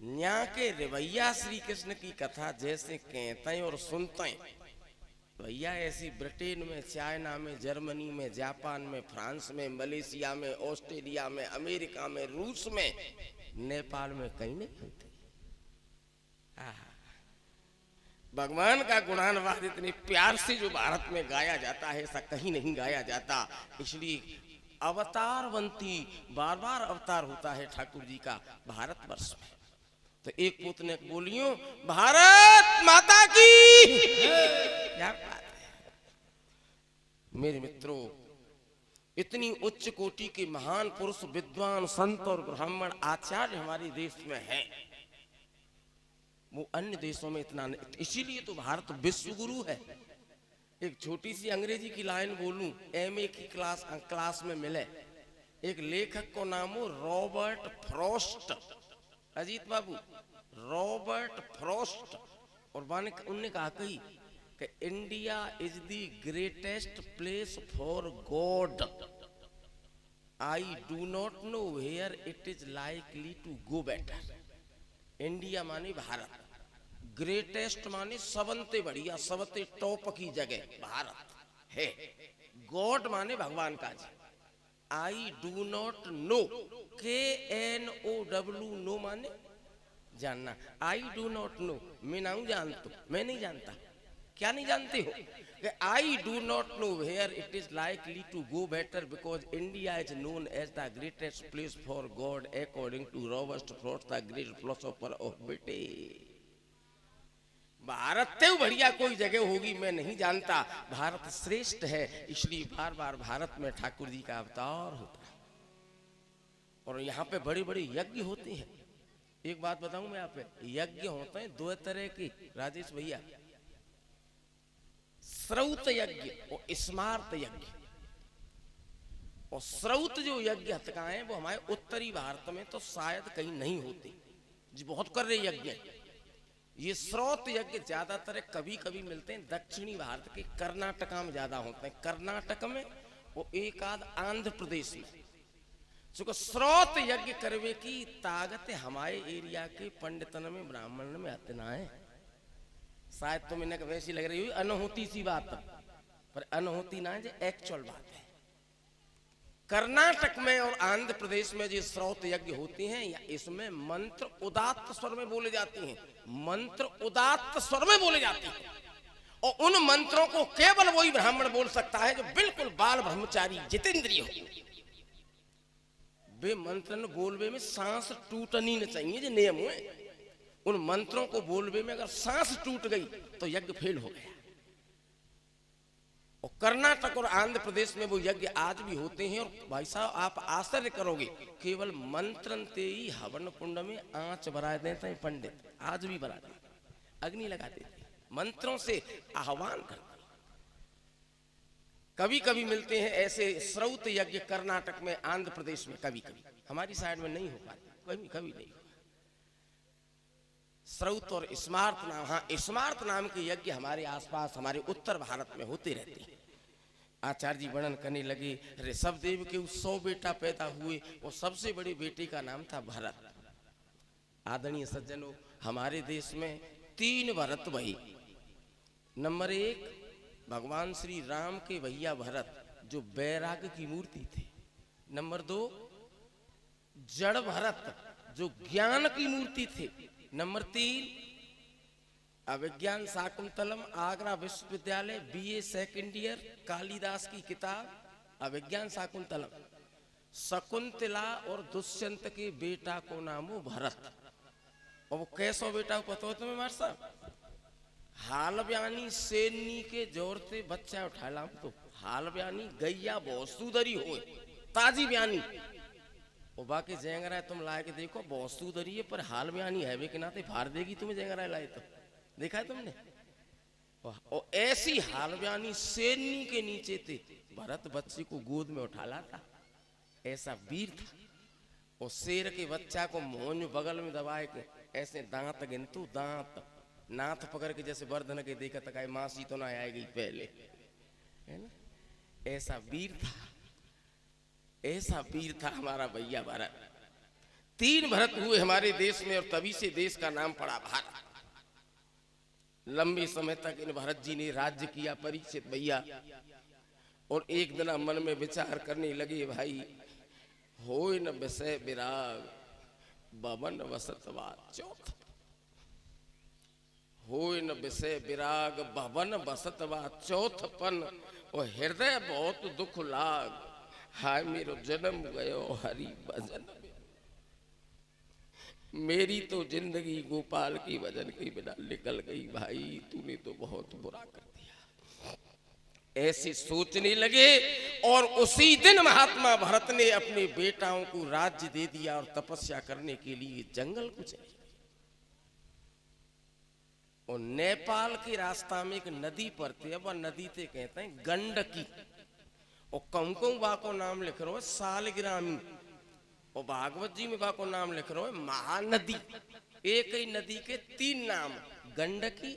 न्या के रवैया श्री कृष्ण की कथा जैसे कहते हैं और सुनते हैं, भैया ऐसी ब्रिटेन में, चाइना में, जर्मनी में, जापान में, फ्रांस में, मलेशिया में, ऑस्ट्रेलिया में, अमेरिका में, रूस में, नेपाल में कहीं नहीं होती। भगवान का गुणानुवाद इतने प्यार से जो भारत में गाया जाता है ऐसा कहीं नहीं गाया जाता। इसलिए अवतारवंती, बार बार अवतार होता है ठाकुर जी का भारतवर्ष में। तो एक पुत्र ने बोलियो भारत माता की। क्या बात है मेरे मित्रों, इतनी उच्च कोटि के महान पुरुष, विद्वान, संत और ब्राह्मण आचार्य हमारे देश में हैं, वो अन्य देशों में इतना नहीं। इसीलिए तो भारत विश्व गुरु है। एक छोटी सी अंग्रेजी की लाइन बोलूं, एमए की क्लास में मिले। एक लेखक को नाम हो Robert Frost. Ajit Babu, Robert Frost. और उनने कहा कि India is the greatest place for God. I do not know where it is likely to go better. India माने भारत, ग्रेटेस्ट माने सबसे बढ़िया, सबसे टॉप की जगह भारत है। गॉड माने भगवान का जी। I do not know, KNOW, know माने जानना। आई डू नॉट नो, मैं ना जानता, मैं नहीं जानता। क्या नहीं जानते हो? I do not know where it is likely to go better because India is known as the greatest place for God according to Robert Frost the great philosopher of Britain. Bharat से बढ़िया कोई जगह होगी मैं नहीं जानता। भारत श्रेष्ठ है, इसलिए बार बार भारत में ठाकुर जी का अवतार होता है। और यहाँ पे बड़े बड़े यज्ञ होते हैं। एक बात बताऊं मैं, यहाँ पे यज्ञ होते हैं 2 तरह के राजेश भैया, श्रौत यज्ञ और स्मार्त यज्ञ। और श्रौत जो यज्ञ हतकाएं वो हमारे उत्तरी भारत में तो शायद कहीं नहीं होते जी, बहुत कर रहे यज्ञ। ये श्रौत यज्ञ ज्यादातर कभी कभी मिलते हैं दक्षिणी भारत के, कर्नाटका में ज्यादा होते हैं, कर्नाटक में और एक आध आंध्र प्रदेश में। चूंकि श्रौत यज्ञ करवे की ताकत हमारे एरिया के पंडितन में, ब्राह्मण में अतना है। शायद तो मैंने वैसी लग रही हुई अनहोती सी बात, पर अनहोती ना है, एक्चुअल बात है। कर्नाटक में और आंध्र प्रदेश में जो श्रौत यज्ञ होते हैं या इसमें मंत्र उदात्त स्वर में बोले जाते हैं, मंत्र उदात्त स्वर में बोले जाते हैं। और उन मंत्रों को केवल वही ब्राह्मण बोल सकता है जो बिल्कुल बाल ब्रह्मचारी जितेंद्रिय हो। वे मंत्र बोलवे में सांस टूटनी न चाहिए, जो नियम हुए। उन मंत्रों को बोलवे में अगर सांस टूट गई तो यज्ञ फेल हो गया। और कर्नाटक और आंध्र प्रदेश में वो यज्ञ आज भी होते हैं। और भाई साहब आप आश्चर्य करोगे, केवल मंत्रनते ही हवन कुंड में आंच भरा देते हैं पंडित, आज भी भरा देते, अग्नि लगा देते, मंत्रों से आह्वान करते। कभी कभी मिलते हैं ऐसे श्रौत यज्ञ कर्नाटक में, आंध्र प्रदेश में, कभी कभी, हमारी साइड में नहीं हो पाते, कभी कभी नहीं हो। श्रौत और स्मार्त नाम, हाँ स्मार्त नाम के यज्ञ हमारे आसपास हमारे उत्तर भारत में होते रहते हैं। आचार्य जी वर्णन करने लगे, ऋषभ देव के 100 बेटा पैदा हुए और सबसे बड़े बेटे का नाम था भरत। आदरणीय सज्जनों, हमारे देश में 3 भरत भाई। नंबर 1 भगवान श्री राम के भैया भरत जो बैराग की मूर्ति थे। नंबर 2 जड़ भरत जो ज्ञान की मूर्ति थे। नंबर 3 अभिज्ञान शाकुंतलम आगरा विश्वविद्यालय BA सेकंड ईयर, कालिदास की किताब अभिज्ञान शाकुंतलम। शकुंतला और दुष्यंत के बेटा को नाम हो भरत। और वो कैसो बेटा पता हो तुम्हें मार साहब? हाल बयानी सेनी के जोर से बच्चा उठा लाम तो हाल बयानी गैया बहुत सुधरी हो ताजी बयानी। और बाकी जेंगरा तुम लाए के देखो बहुत सुधरी है, पर हाल बयानी है वे के नाते फाड़ देगी तुम्हें। जेंगरा लाए तो देखा है तुमने? और ऐसी हाल बयानी सेनी के नीचे थे, भरत बच्चे को गोद में उठा लाता, ऐसा वीर था। और शेर के बच्चा को मोहन बगल में दबाए के ऐसे दांत गिनतू, दांत नाथ पकड़ के जैसे वर्धन के देखा तक मासी तो ना आएगी पहले, है ना? ऐसा वीर था, ऐसा वीर था हमारा भैया भरत। 3 भरत हुए हमारे देश में और तभी से देश का नाम पड़ा भारत। लंबे समय तक इन भरत जी ने राज्य किया, परीक्षित भैया। और एक दिन मन में विचार करने लगे, भाई होय न विषय विराग भवन वसतवाद चौथ, होय न विषय विराग भवन बसतवा चौथपन। और हृदय बहुत दुख लाग, हाय मेरो जन्म गयो हरि भजन। मेरी तो जिंदगी गोपाल की भजन के बिना निकल गई, भाई तूने तो बहुत बुरा कर दिया। ऐसे सोचने लगे और उसी दिन महात्मा भरत ने अपने बेटाओं को राज्य दे दिया और तपस्या करने के लिए जंगल को चले। और नेपाल के रास्ता में एक नदी पर थे, वह नदी थे कहते हैं गंडकी। और कंकौ बा को नाम लिख रहा है सालग्रामी। और भागवत जी में बा को नाम लिख रहा है महानदी। एक ही नदी के 3 नाम, गंडकी,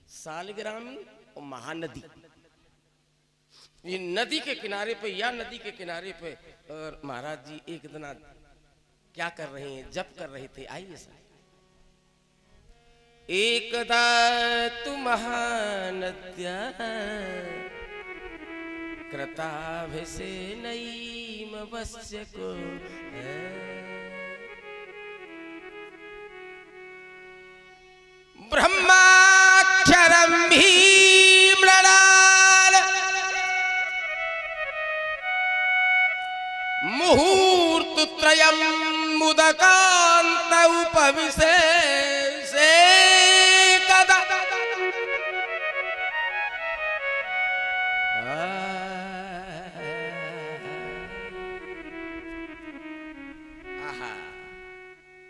सालग्रामी और महानदी। ये नदी के किनारे पे या नदी के किनारे पे और महाराज जी एक दिन क्या कर रहे हैं, जप कर रहे थे। आइए सर। एकदा तु महानद्या कृताभिषेनैम वस्य को ब्रह्माक्षरं भीम्रणाल मुहूर्तत्रयं मुदकान्त उपविशेषे कदा।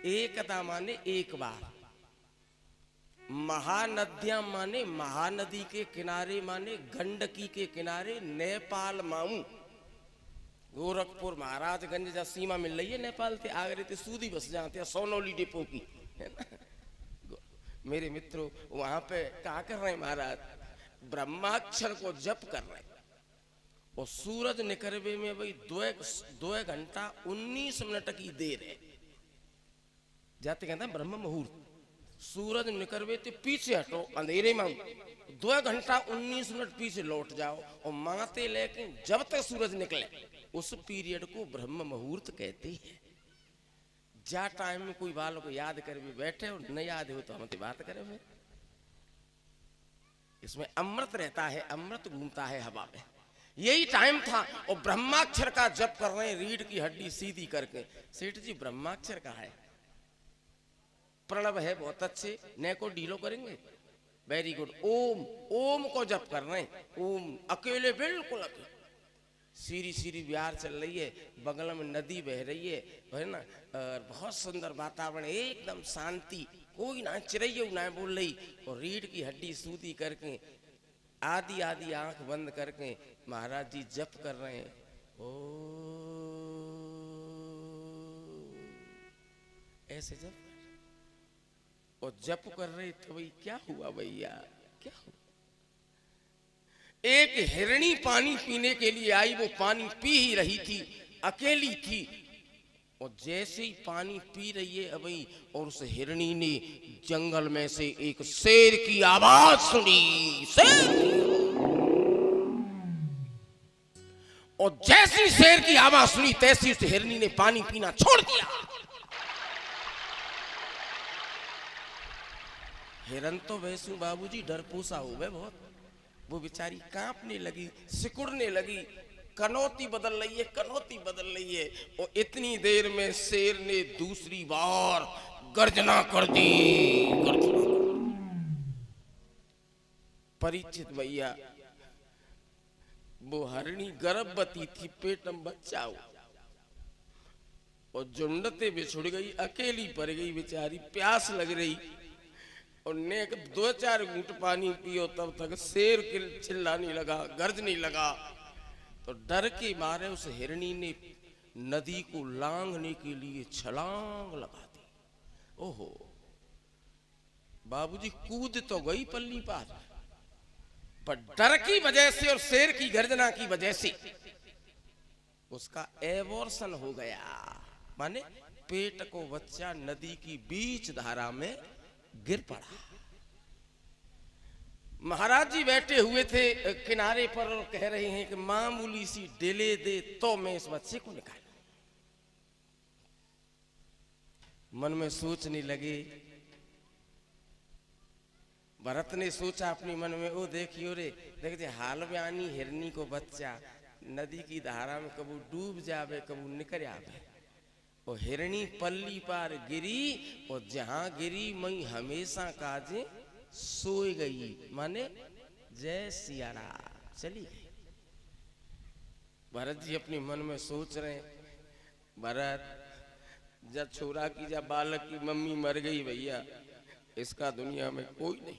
एकदा माने एक बार, महानद्या माने महानदी के किनारे माने गंडकी के किनारे, नेपाल मामू गोरखपुर महाराजगंज जहाँ सीमा मिल रही है नेपाल से आगरे थे सूदी बस जाते सोनौली डिपो की, है ना? मेरे मित्रों वहां पे क्या कर रहे हैं महाराज? ब्रह्माक्षर को जप कर रहे हैं। और सूरज निकलवे में भाई 2 घंटा 19 मिनट की देर है। जाते कहते हैं ब्रह्म मुहूर्त, सूरज निकलवे तो पीछे हटो अंधेरे में 2 घंटा 19 मिनट पीछे लौट जाओ और माते लेके जब तक सूरज निकले उस पीरियड को ब्रह्म मुहूर्त कहते हैं। जा टाइम में कोई बालों को याद कर भी बैठे और न याद हो तो हमसे बात करें फिर। इसमें अमृत रहता है, अमृत घूमता है हवा में। यही टाइम था और ब्रह्माक्षर का जप कर रहे हैं रीढ़ की हड्डी सीधी करके। सेठ जी ब्रह्माक्षर का है, प्रणव है बहुत अच्छे, न को ढीलो करेंगे, वेरी गुड। ओम, ओम को जप कर रहे हैं, ओम अकेले बिल्कुल अकेले। सीरी सीरी बिहार चल रही है, बगल में नदी बह रही है ना, और बहुत सुंदर वातावरण, एकदम शांति, कोई ना चिड़ैया ना बोल रही। और रीढ़ की हड्डी सूती करके आधी आधी आंख बंद करके महाराज जी जप कर रहे हैं। ओ ऐसे जप, और जप कर रहे तो भाई क्या हुआ भैया, क्या हुआ? एक हिरणी पानी पीने के लिए आई, वो पानी पी ही रही थी, अकेली थी, और जैसे ही पानी पी रही है अभी, और उस हिरणी ने जंगल में से एक शेर की आवाज सुनी, शेर। और जैसी शेर की आवाज सुनी तैसी उस हिरणी ने पानी पीना छोड़ दिया। हिरन तो वैसे बाबूजी डरपोसा हो गए बहुत, वो बेचारी कांपने लगी, सिकुड़ने लगी, कनौती बदल रही है, कनौती बदल रही है। और इतनी देर में शेर ने दूसरी बार गर्जना कर दी, गर्जना। परीक्षित भैया, वो हरणी गर्भवती थी, पेट में बच्चा हो, और झुंडते बिछुड़ गई, अकेली पड़ गई बेचारी, प्यास लग रही, और ने 2-4 घूंट पानी पियो तब तक शेर चिल्लाने लगा, गर्जने लगा। तो डर के मारे उस हिरणी ने नदी को लांघने के लिए छलांग लगा दी। ओहो, बाबूजी कूद तो गई पल्ली पार, पर डर की वजह से और शेर की गर्जना की वजह से उसका एबॉर्शन हो गया, माने पेट को बच्चा नदी की बीच धारा में गिर पड़ा। महाराज जी बैठे हुए थे किनारे पर और कह रहे हैं कि मामूली सी डेले दे तो मैं इस बच्चे को निकालूं। मन में सोचने लगे, भरत ने सोचा अपने मन में, ओ देखियो रे, देखिए हाल में आनी हिरनी को बच्चा नदी की धारा में कबू डूब जावे, कबू निकल आवे। और हिरणी पल्ली पार गिरी, और जहां गिरी मई हमेशा काजे सोई गई, माने जय सिया राम, चली गई। भरत जी अपने मन में सोच रहे हैं, भरत जब छोरा की जब बालक की मम्मी मर गई भैया, इसका दुनिया में कोई नहीं।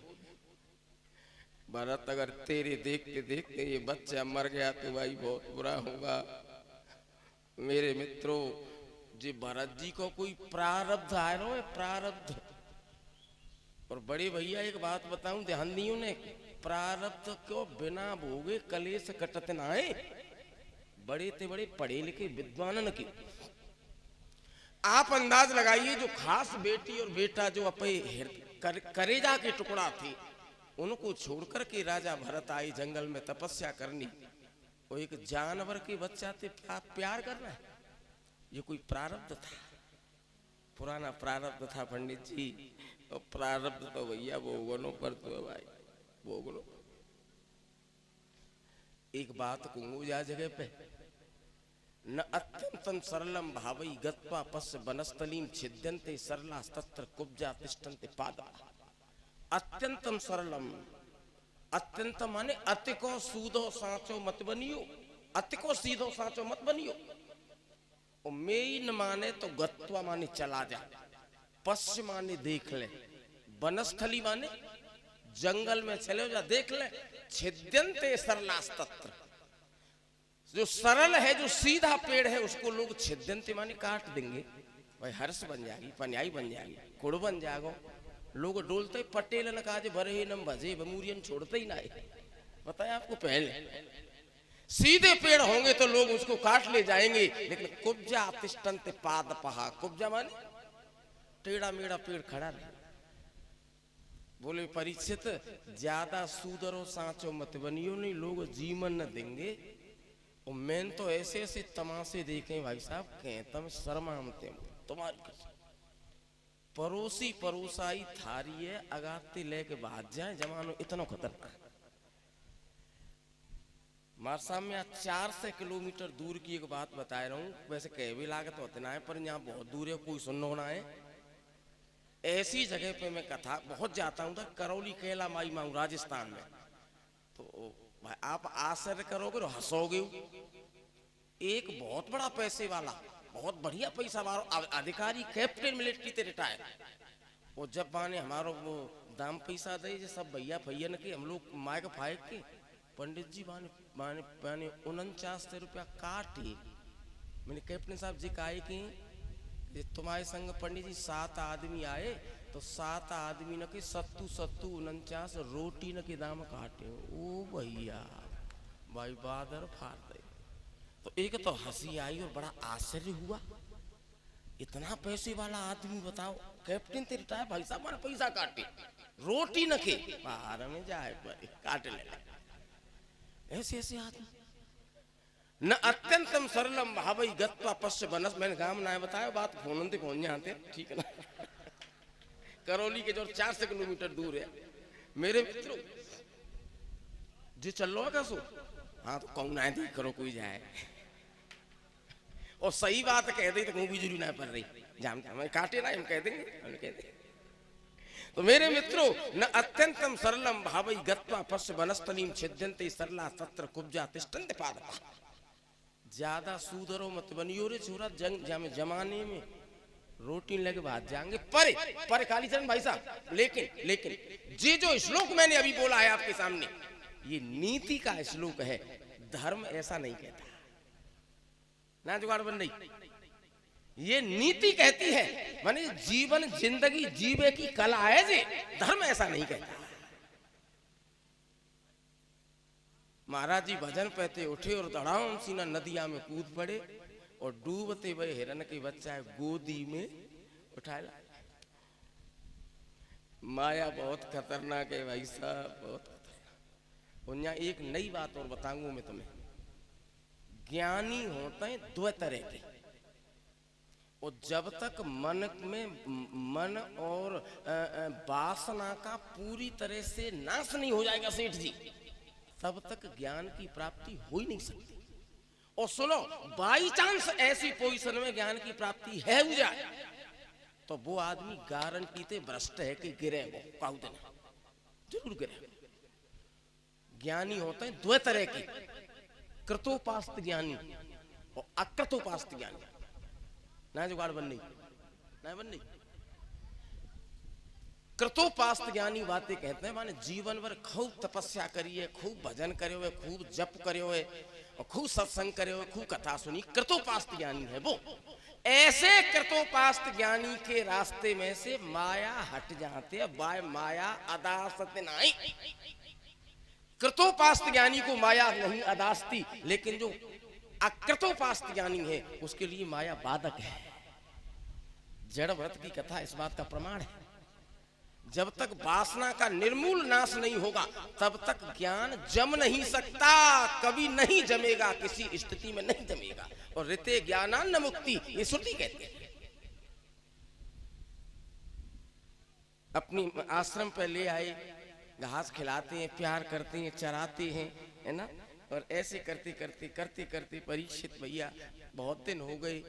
भरत अगर तेरे देखते देखते ये बच्चा मर गया तो भाई बहुत बुरा होगा। मेरे मित्रों, जी भरत जी को कोई प्रारब्ध आ रहा है, प्रारब्ध। और बड़े भैया एक बात बताऊं, ध्यान दियो ने, प्रारब्ध को बिना भोगे कलेश कटत ना है। बड़े ते बड़े पढ़े लिखे विद्वानन की आप अंदाज लगाइए, जो खास बेटी और बेटा जो अपने करेजा के टुकड़ा थे, उनको छोड़कर के राजा भरत आए जंगल में तपस्या करनी। वो एक जानवर के बच्चा से प्यार करना है, ये कोई प्रारब्ध था, पुराना प्रारब्ध था पंडित जी। और प्रारब्ध तो भैया भोगनों पर तो भाई भोगनो। एक बात कहूँ जा जगह पे, न अत्यंतम सरलम भावई गत्वा पश्य वनस्थलीम छिद्यन्ते सरलास्तत्र कुब्जा तिष्ठन्ते पादा। अत्यंतम सरलम, अत्यंतम माने अतिको सूदो सांचो मत बनियो, अतिको सीधो सांचो मत बनियो। और मेन माने तो गत्वा माने चला जा, पश्य माने देख ले, वनस्थली माने जंगल में चले जा देख ले, छिद्यन्ते सरलास्तत्र, जो सरल है जो सीधा पेड़ है उसको लोग छिद्यन्ते माने काट देंगे, भाई हर्ष बन जाएगी, पन्याई बन जाएगी, कुड़ बन जाएगा। लोग डोलते पटेल न काज भरे नम भजे बमूरियन छोड़ते ही ना है। बताया आपको पहले, सीधे पेड़ होंगे तो लोग उसको काट ले जाएंगे, लेकिन कुब्जा तिष्ठन्ते पाद पहा, कुब्जा माने टेढ़ा मेढ़ा पेड़ खड़ा रहे, बोले परीक्षित ज्यादा सूदरो सांचो मत बनियो, नहीं लोग जीवन न देंगे। और मैंने तो ऐसे ऐसे तमाशे देखे भाई साहब, कहता मैं शर्माते तुम्हारी कसम। पड़ोसी परोसाई थारी है, अगाते लेके भाग जाए, जमानो इतना खतरनाक। मार साहब में 400 किलोमीटर दूर की एक बात बता रहा हूँ, वैसे कह भी लागत उतना है पर यहाँ बहुत दूर है, कोई सुनना होना है। ऐसी जगह पे मैं कथा बहुत जाता हूँ, करौली कैला माई माऊ राजस्थान में। तो भाई आप आश्चर्य करोगे और हंसोगे। एक बहुत बड़ा पैसे वाला, बहुत बढ़िया पैसा वाला अधिकारी, कैप्टन मिलिट्री से रिटायर। वो जब माने हमारो वो दाम पैसा दे जे सब भैया भैया के हम लोग माइक फाइक के पंडित जी माने माने माने 49 रुपया काटे। मैंने कैप्टन साहब जी कहा कि तुम्हारे संग पंडित जी 7 आदमी आए तो 7 आदमी न के 49 रोटी न के दाम काटे। ओ भैया भाई बादर फाड़ दे। तो एक तो हंसी आई और बड़ा आश्चर्य हुआ, इतना पैसे वाला आदमी बताओ, कैप्टन ते रिटायर भाई साहब माने पैसा काटे रोटी न के बाहर में जाए काट ले। ऐसे ऐसे आदमी न अत्यंतम सरलम भावई गत्वा पश्च बनस। मैंने गांव ना बताया बात, फोन पे पहुंच जाते, ठीक है ना। करौली के जो 400 किलोमीटर दूर है। मेरे मित्रों जो चल लो का सो, हाँ तो कौन आए देख करो कोई जाए और सही बात कह दे तो कहीं भी जरूरी ना पड़ रही, जाम हमें काटे ना, हम कह देंगे, हम कह देंगे। तो मेरे मित्रों न अत्यंतम सरलम भावई गत्वा पश्च बनस्तनीम छिद्यन्ते सरला तत्र कुब्जा तिष्ठन्ते पादपा। ज्यादा सूदरो मत बनियो रे छोरा, जमाने में रोटी लेके भाग जाएंगे पर कालीचरण भाई साहब। लेकिन ये जो श्लोक मैंने अभी बोला है आपके सामने, ये नीति का श्लोक है। धर्म ऐसा नहीं कहता ना, जुगाड़ बन रही। ये नीति कहती है, माने जीवन जिंदगी जीवे की कला है जी, धर्म ऐसा नहीं कहता। महाराज जी भजन पहते उठे और धड़ाम सीना नदिया में कूद पड़े और डूबते हुए हिरन के बच्चा गोदी में उठा ला। माया बहुत खतरनाक है भाई साहब, बहुत खतरनाक। और यहाँ एक नई बात और बताऊंगा मैं तुम्हें। ज्ञानी होते हैं 2 तरह के, और जब तक मन और वासना का पूरी तरह से नाश नहीं हो जाएगा सेठ जी, तब तक ज्ञान की प्राप्ति हो ही नहीं सकती। और सुनो, बाई चांस ऐसी पोजीशन में ज्ञान की प्राप्ति है हो जाए तो वो आदमी गारंटी से भ्रष्ट है कि गिरे, वो काऊ देना जरूर गिरे। ज्ञानी होते हैं 2 तरह के, कृतोपास्त ज्ञानी और अकृतोपास्त ज्ञानी। ना जुगाड़ बन नहीं, ना बन नहीं। कृतोपास्त ज्ञानी बातें कहते हैं, माने जीवन भर खूब तपस्या करिए, खूब भजन करे हुए, खूब जप करे हुए और खूब सत्संग करे हुए, खूब कथा सुनी, कृतोपास्त ज्ञानी है वो। ऐसे कृतोपास्त ज्ञानी के रास्ते में से माया हट जाते हैं, बाय माया अदासत नहीं। कृतोपास्त ज्ञानी को माया नहीं अदासती, लेकिन जो अकृतोपास्त ज्ञानी है उसके लिए माया बाधक है। जड़ व्रत की कथा इस बात का प्रमाण है। जब तक वासना का निर्मूल नाश नहीं होगा तब तक ज्ञान जम नहीं सकता, कभी नहीं जमेगा, किसी स्थिति में नहीं जमेगा। और ऋते ज्ञानान्न मुक्ति, ये श्रुति कहते हैं। अपनी आश्रम पे ले आए, घास खिलाते हैं, प्यार करते हैं, चराते हैं, है ना। और ऐसे करते करते परीक्षित भैया बहुत दिन हो गए।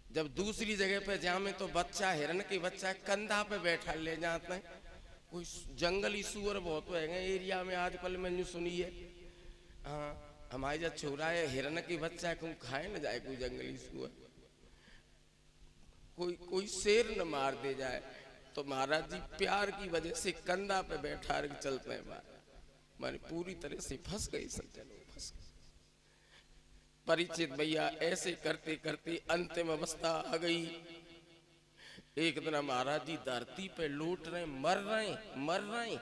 जब दूसरी जगह पे जामे तो बच्चा, हिरन के बच्चा कंधा पे बैठा ले जाते हैं। कोई जंगली सुअर बहुत है एरिया में आजकल मैंने सुनी है। हाँ, हमारे जब छोरा है हिरन के बच्चा को खाए न जाए कोई जंगली सुअर, कोई शेर न मार दे जाए, तो महाराज जी प्यार की वजह से कंधा पे बैठा के चलते हैं। माने पूरी तरह से फंस गई, सज्जन फंस गई। परिचित भैया ऐसे करते करते अंतिम अवस्था आ गई। एक दिन महाराज जी धरती पे लौट रहे, मर रहे।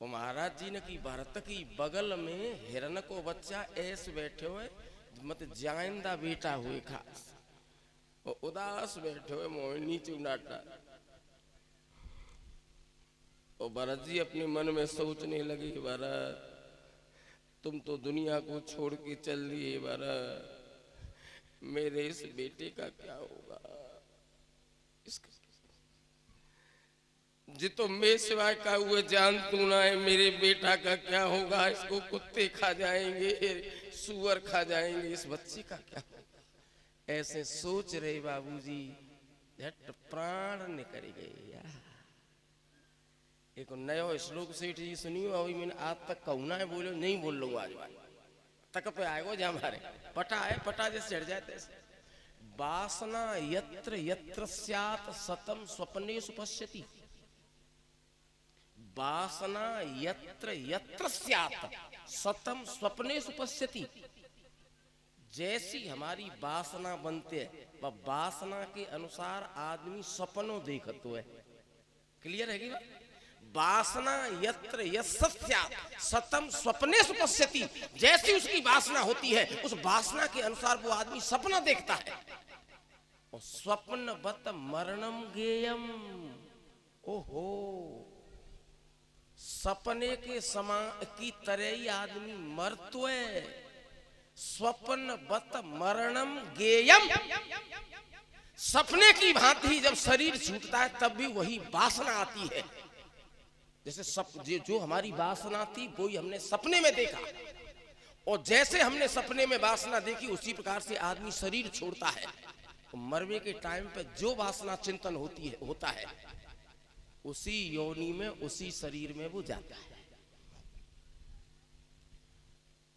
और महाराज जी ने की भरत की बगल में हिरन को बच्चा ऐसे बैठे हुए, मत जाइंदा बेटा हुए खास, और उदास बैठे हुए मोहिनी चुनाटा। और भरत जी अपने मन में सोचने लगे, भरत तुम तो दुनिया को छोड़ के चल दिए, भरत मेरे इस बेटे का क्या होगा? इसका जी तो मैं सिवाय का हुए जान तू ना है, मेरे बेटा का क्या होगा? इसको कुत्ते खा जाएंगे, सुअर खा जाएंगे, इस बच्चे का क्या होगा? ऐसे सोच रहे बाबूजी, झट प्राण निकल गए यार। एक नयो श्लोक सेठ जी सुनियो, अभी मैंने आज तक कहूना है बोलो नहीं बोल लो, आज तक पे आएगो जहाँ हमारे पटा है, पटा जैसे चढ़ जाए तैसे। वासना यत्र यत्र स्यात् सतम स्वप्नेषु पश्यति। वासना यत्र यत्र स्यात् सतम स्वप्नेषु पश्यति। जैसी हमारी वासना बनते है वह वासना के अनुसार आदमी सपनों देखतो है। क्लियर है कि वासना यत्र यस्य स्यात् सतम स्वप्नेषु पश्यति। जैसी उसकी वासना होती है उस वासना के अनुसार वो आदमी सपना देखता है। और स्वप्नवत मरणम गेयम, ओहो सपने के समान की तरह ही आदमी मरतो है। स्वप्नवत मरणम गेयम, सपने की भांति जब शरीर छूटता है तब भी वही वासना आती है। जैसे जो हमारी वासना थी वही हमने सपने में देखा, और जैसे हमने सपने में वासना देखी उसी प्रकार से आदमी शरीर छोड़ता है। मरने के टाइम पे जो वासना चिंतन होता है उसी योनि में उसी शरीर में वो जाता है।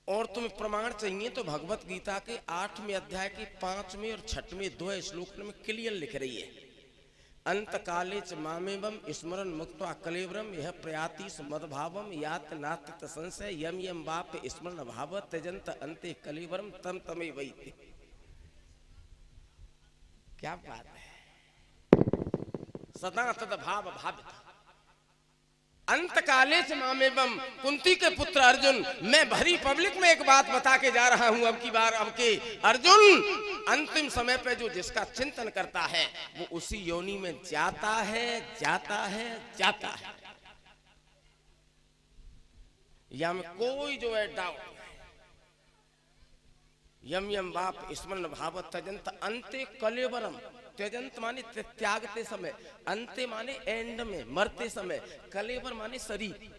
और तुम्हें प्रमाण चाहिए तो भगवत गीता के 8वें अध्याय के 5वें और 6वें 2 श्लोक में क्लियर लिख रही है, अंत काले च मामेवम स्मरण मुक्त्वा कलेवरम यह प्रयाति मदभावम यात नात्त संशय यम यम बाप स्मरण भाव त्यजंत अंते कलेवरम तम तमे वैते। क्या बात है, सदा तद भाव भावित। अंत काले च मामेवम, कुंती के पुत्र अर्जुन, मैं भरी पब्लिक में एक बात बता के जा रहा हूं अब की बार। अब के अर्जुन, अंतिम समय पे जो जिसका चिंतन करता है वो उसी योनि में जाता है, जाता है, जाता है। या में कोई जो है डाउट, यम यम बाप स्मरण भाव त्यजंत अंते कलेवरम। त्यजंत माने त्यागते समय, अंते माने एंड में, मरते समय, कलेवर माने शरीर।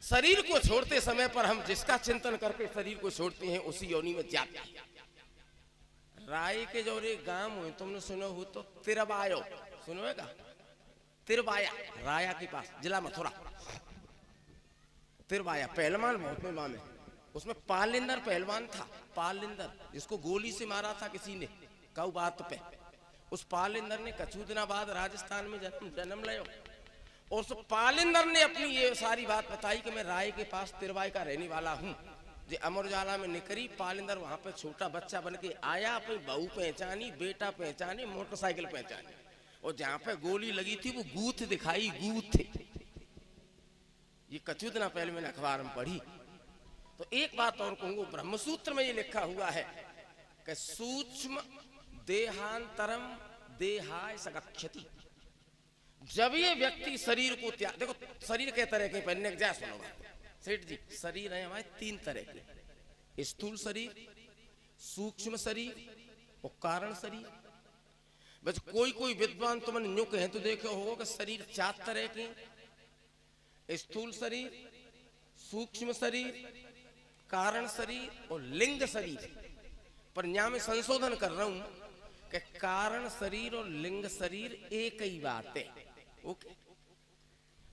शरीर को छोड़ते समय पर हम जिसका चिंतन करके शरीर को छोड़ते हैं उसी योनि में जाते हैं। राय के जो रे गांव हुए तुमने सुनो हो तो तिरबायो, सुनोएगा तिरबाया, राया के पास, जिला मथुरा। तिरबाया पहलवान बहुत में माँ में, उसमें पालिंदर पहलवान था। पालिंदर जिसको गोली से मारा था किसी ने कऊ बात पे, उस पालिंदर ने कछु दिना बाद राजस्थान में जन्म लिया। और उस पालिंदर ने अपनी ये सारी बात बताई कि मैं राय के पास तिरबाई का रहने वाला हूँ। जो अमर उजाला में निकली, पालिंदर वहां पे छोटा बच्चा बन के आया, अपनी बहू पहचानी, बेटा पहचानी, मोटरसाइकिल पहचानी, और जहां पे गोली लगी थी वो गूथ दिखाई, गूथ। ये कछु दिना पहले मैंने अखबार में पढ़ी। तो एक बात और कहूंगा, ब्रह्मसूत्र में ये लिखा हुआ है कि सूक्ष्म देहांतरम देहाय सगच्छति। जब ये व्यक्ति शरीर को त्याग, देखो शरीर के तरह के पहनने जा सुनो सेठ जी, शरीर है हमारे 3 तरह के, स्थूल शरीर, सूक्ष्म शरीर और कारण शरीर। बस कोई विद्वान तो मैंने न्यू कहे तो देखे हो कि शरीर 4 तरह के, स्थूल शरीर, सूक्ष्म शरीर, कारण शरीर और लिंग शरीर। पर यहां मैं संशोधन कर रहा हूं कि कारण शरीर और लिंग शरीर एक ही बात है। ओके,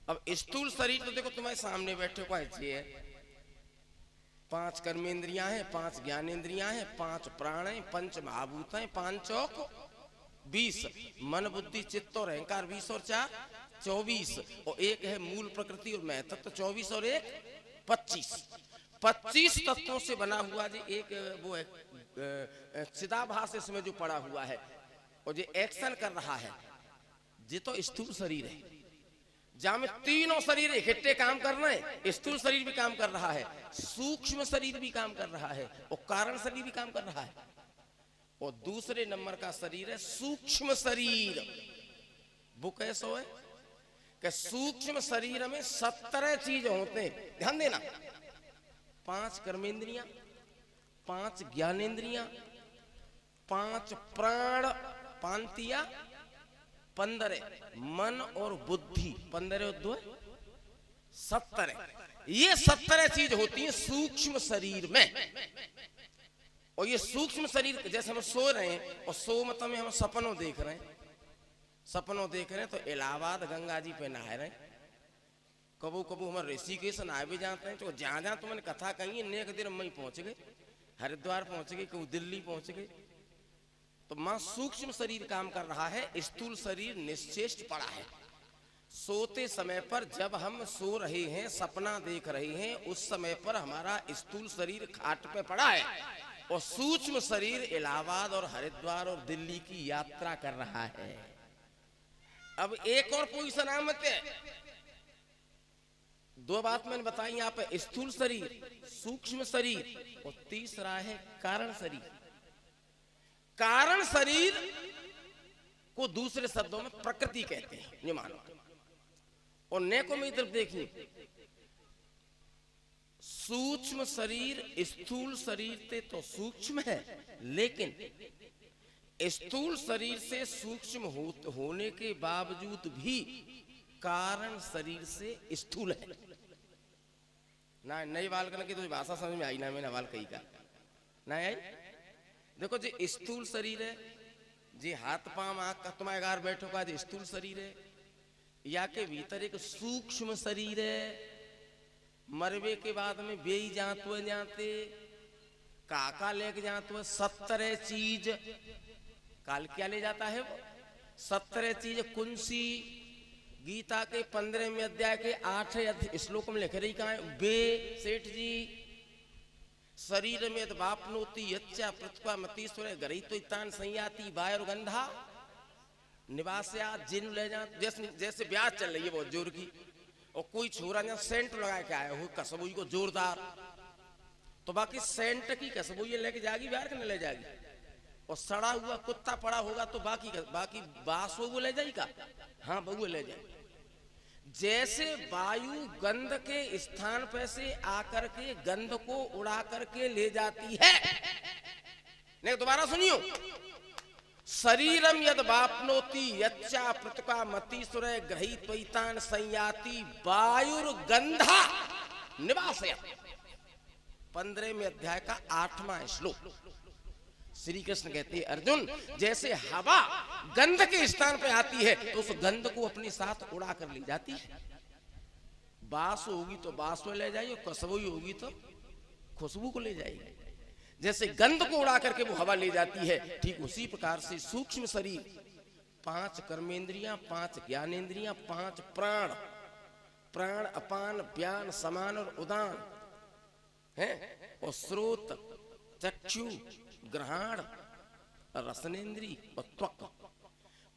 अब स्थूल शरीर तो देखो तुम्हारे सामने बैठे को है, 5 कर्मेंद्रियां हैं, 5 ज्ञानेंद्रियां हैं, 5 प्राण हैं, 5 महाभूत हैं, 5 चौक 20, मन बुद्धि चित्त और अहंकार 20 और 4 24, और एक है मूल प्रकृति और महतत्व 24 और 1 25 तत्वों से बना हुआ जी एक वो है चिदाभास इसमें जो पड़ा हुआ है, और जो एक्शन कर रहा है ये तो स्थूल शरीर है। जहां में तीनों शरीर इकट्ठे काम कर रहे हैं, स्थूल शरीर भी काम कर रहा है, सूक्ष्म शरीर भी काम कर रहा है और कारण शरीर भी काम कर रहा है। और दूसरे नंबर का शरीर है सूक्ष्म शरीर। वो कैसो है कि सूक्ष्म शरीर में 17 चीज होते हैं, ध्यान देना। 5 कर्मेंद्रियां, 5 ज्ञानेंद्रियां, 5 प्राण पांतिया, 15 मन और बुद्धि, 15 और 2 17। ये 17 चीज होती हैं सूक्ष्म शरीर में। और ये सूक्ष्म शरीर जैसे हम सो रहे हैं और सो मतलब में हम सपनों देख रहे हैं, सपनों देख रहे हैं तो इलाहाबाद गंगा जी पे नहा रहे हैं, कबू कबू हमारे ऋषिकेश नहा भी जाते हैं। तो जहाँ जहाँ तो मैंने कथा कही है, नेक दिन मई पहुंच गए, हरिद्वार पहुंच गए, कबू दिल्ली पहुंच गए। तो मां सूक्ष्म शरीर काम कर रहा है, स्थूल शरीर निश्चेष्ट पड़ा है। सोते समय पर जब हम सो रहे हैं, सपना देख रहे हैं, उस समय पर हमारा स्थूल शरीर खाट पे पड़ा है और सूक्ष्म शरीर इलाहाबाद और हरिद्वार और दिल्ली की यात्रा कर रहा है। अब एक और पोजीशन आमत है, 2 बात मैंने बताई यहाँ पे, स्थूल शरीर, सूक्ष्म शरीर और तीसरा है कारण शरीर। कारण शरीर को दूसरे शब्दों में प्रकृति कहते हैं, ये मानो। और नेको में तरफ देखिए, सूक्ष्म शरीर स्थूल शरीर से तो सूक्ष्म है, लेकिन स्थूल शरीर से सूक्ष्म होने के बावजूद भी कारण शरीर से स्थूल है ना। नई बाल करने की तो भाषा समझ में आई ना, मैंने बाल कही का ना आई। देखो जी स्थूल शरीर है जी, हाथ पांव आंख का तुम्हारे गार बैठो का जी स्थूल शरीर है, या के भीतर एक सूक्ष्म शरीर है। मरवे के बाद में बेई जाते काका लेके जाते 17 चीज, काल क्या ले जाता है वो 17 चीज। कुंसी गीता के 15वें अध्याय के 8 श्लोक में लिख रही कहा है, बे सेठ जी शरीर में बापनोती यच्चा पृथ्वा मतीश्वर गरी तो इतान संयाति वायु गंधा निवास्या जिन ले जा। जैसे ब्याह चल रही है बहुत जोर की, और कोई छोरा यहाँ सेंट लगा के आया हो कसबुई को जोरदार, तो बाकी सेंट की कसबुई लेके जाएगी ब्याह के न ले जाएगी। और सड़ा हुआ कुत्ता पड़ा होगा तो बाकी बास वो ले जाएगा, हाँ बहू ले जाएगी। जैसे वायु गंध के स्थान पर से आकर के गंध को उड़ा करके ले जाती है। नहीं दोबारा सुनियो, शरीरम यद वापनोति यच्चा पृथ्वा मतीसुर ग्रहीत्वैतान संयाति वायुर्गंधा निवासय। 15वें अध्याय का 8वां श्लोक। श्री कृष्ण कहते हैं अर्जुन, जैसे हवा गंध के स्थान पे आती है तो उस गंध को अपने साथ उड़ा कर ले जाती है। बास होगी तो बास को ले जाएगी, खुशबू होगी तो खुशबू को ले जाएगी। जैसे गंध को उड़ा करके वो हवा ले जाती है, ठीक उसी प्रकार से सूक्ष्म शरीर 5 कर्मेंद्रियां, 5 ज्ञानेंद्रियां, 5 प्राण, प्राण अपान व्यान समान और उदान है, और स्रोत चक्षु ग्रहण रसनेन्द्रिय और त्वक।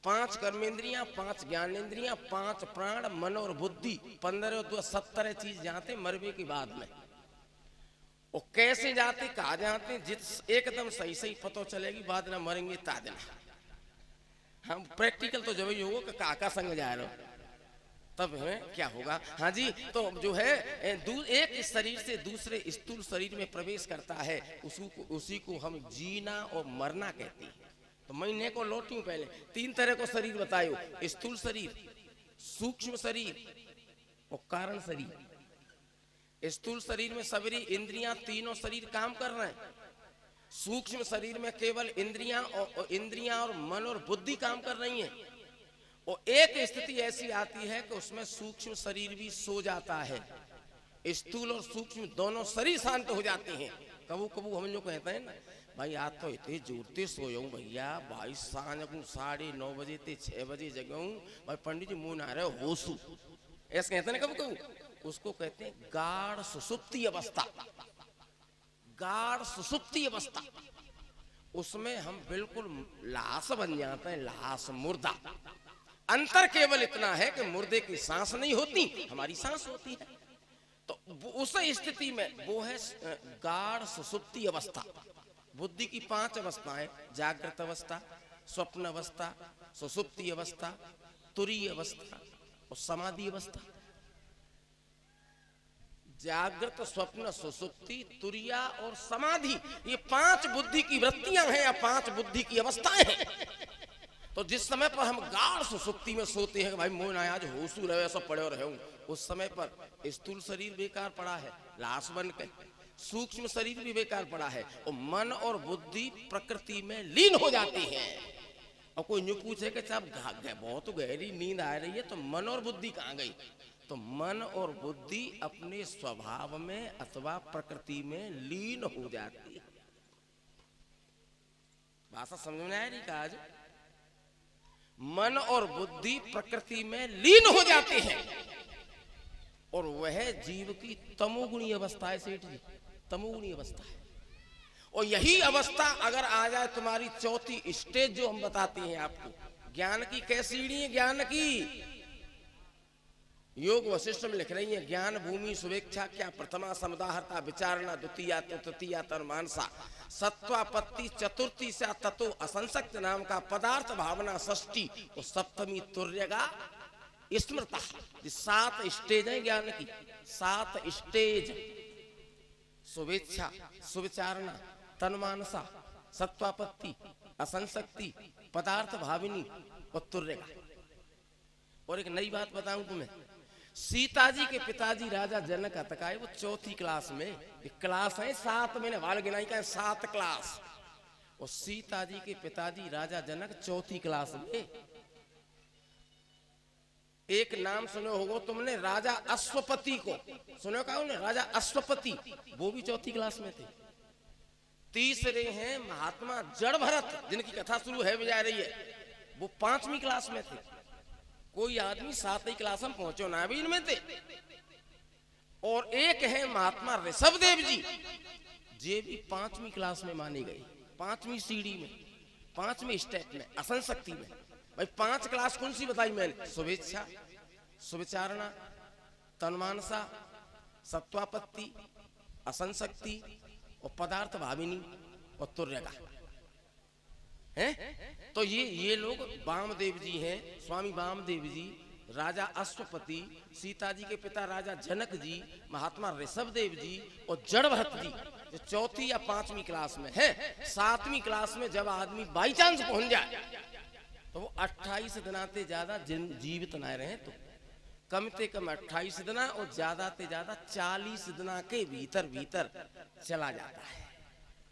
5 कर्मेंद्रियां, 5 ज्ञानेंद्रियां, 5 प्राण, मन और बुद्धि, 15 और 2 17 चीज जाते मरवे के बाद में। और कैसे जाते कहा जाते जित एकदम सही सही पता चलेगी, बाद में मरेंगे ताजना। हम प्रैक्टिकल तो जब ही होगा कि काका संग जा रहे हो तब हमें क्या होगा। हाँ जी, तो जो है एक शरीर से दूसरे स्थूल शरीर में प्रवेश करता है, उसी को हम जीना और मरना कहते हैं। तो महीने को लौटूं पहले 3 तरह को शरीर बतायो, स्थूल शरीर, सूक्ष्म शरीर और कारण शरीर। स्थूल शरीर में सभी इंद्रियां, तीनों शरीर काम कर रहे हैं। सूक्ष्म शरीर में केवल इंद्रियां और मन और बुद्धि काम कर रही हैं। और एक स्थिति ऐसी आती है कि उसमें सूक्ष्म शरीर भी सो जाता है, स्थूल और सूक्ष्म दोनों शरीर शांत हो जाते हैं। कबू कबू हम लोग कहते हैं ना, भाई आज तो इतने जोरते सोया हूँ भैया, भाई सांझ को 9:30 बजे से 6 बजे जगाऊं, भाई पंडित जी मुंह ना रहे होशु, ऐसे कहते हैं कबू कबू। उसको कहते हैं गाढ़ सुसुप्ति अवस्था। गाढ़ सुसुप्ति अवस्था, उसमें हम बिल्कुल लाश बन जाते हैं, लाश मुर्दा। अंतर केवल इतना है कि मुर्दे की सांस नहीं होती, हमारी सांस होती है। तो उस स्थिति में वो है गाढ़ सुसुप्ति अवस्था। बुद्धि की 5 अवस्थाएं, जागृत अवस्था, स्वप्न अवस्था, सुसुप्ति अवस्था, तुरीय अवस्था और समाधि अवस्था, जागृत, स्वप्न, सुसुप्ति, तुरिया और समाधि, ये 5 बुद्धि की वृत्तियां हैं या 5 बुद्धि की अवस्थाएं हैं। तो जिस समय पर हम गाढ़ सुसुप्ति में सोते हैं कि भाई मोह ना आज होशू रहे ऐसा पड़े रहे, उस समय पर स्थूल शरीर बेकार पड़ा है, लाश बन के, सूक्ष्म शरीर भी बेकार पड़ा है, और मन और बुद्धि प्रकृति में लीन हो जाती हैं। और कोई यूं पूछे कि साहब बहुत गहरी नींद आ रही है, तो मन और बुद्धि कहाँ गई? तो मन और बुद्धि अपने स्वभाव में अथवा प्रकृति में लीन हो जाती है। भाषा समझ में आ रही का? आज मन और बुद्धि प्रकृति में लीन हो जाते हैं, और वह जीव की तमोगुणी अवस्था है सेठ जी, तमोगुणी अवस्था है। और यही अवस्था अगर आ जाए तुम्हारी चौथी स्टेज जो हम बताते हैं आपको, ज्ञान की कैसी सीढ़ी है? ज्ञान की योग वशिष्ठ में लिख रही है, ज्ञान भूमि सुवेक्षा क्या, प्रथमा समुदाहरता विचारणा, द्वितीया तो तृतीया तन्मानसा, सत्वापत्ति चतुर्थी से ततो असंसक्त नाम का पदार्थ भावना षष्ठी, और सप्तमी तुर्यगा स्मृता। 7 स्टेज है ज्ञान की, 7 स्टेज, सुवेक्षा, सुविचारणा, तन्मानसा, सत्वापत्ति, असंसक्ति, पदार्थ भाविनी और तुर्यगा। और एक नई बात बताऊं तुम्हें, सीता जी के पिताजी राजा जनक अतकाय वो चौथी क्लास में, क्लास है 7, मैंने वाल गिनाई का 7 क्लास, और सीता जी के पिताजी राजा जनक चौथी क्लास में। एक नाम सुने होगा तुमने, राजा अश्वपति को सुनो का? राजा अश्वपति, वो भी चौथी क्लास में थे। तीसरे हैं महात्मा जड़ भरत, जिनकी कथा शुरू है भी जा रही है, वो 5वीं क्लास में थे। कोई आदमी 7वीं क्लास में पहुंचो ना भी इनमें थे। और एक है महात्मा ऋषभ देव जी, जे भी 5वीं क्लास में मानी गई, 5वीं सीढ़ी में, 5वीं स्टेप में, असंशक्ति में। भाई 5 क्लास कौन सी बताई मैंने? सुवेच्छा, सुविचारणा, तन्मानसा, सत्वापत्ति, असंशक्ति और पदार्थ भाविनी और तुर्यगा हैं। तो ये लोग वामदेव जी हैं, स्वामी वामदेव जी, राजा अश्वपति, सीता जी के पिता राजा जनक जी, महात्मा ऋषभ देव जी और जड़भरत जी, जो चौथी या 5वीं क्लास में है। 7वीं क्लास में जब आदमी बाई चांस पहुंच जाए तो वो 28 दिनाते ज्यादा जीवित न रहे, तो कम से कम 28 दिना और ज्यादा से ज्यादा 40 दिना के भीतर भीतर चला जाता है।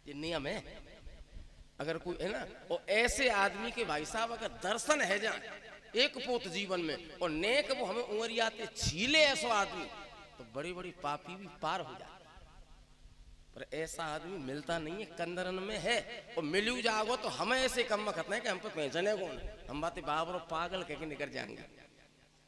ये नियम है। अगर कोई है ना, और ऐसे आदमी के भाई साहब अगर दर्शन है जाए एक पोत जीवन में, और नेक वो हमें उंगरियाते छीले ऐसा आदमी, तो बड़ी बड़ी पापी भी पार हो जाता है। पर ऐसा आदमी मिलता नहीं है, कंदरन में है। और मिलू जाओ तो हमें ऐसे कम वक्त है कि हम पे पहचाने कौन, हम बातें बाबर पागल कह के निकल जाएंगे।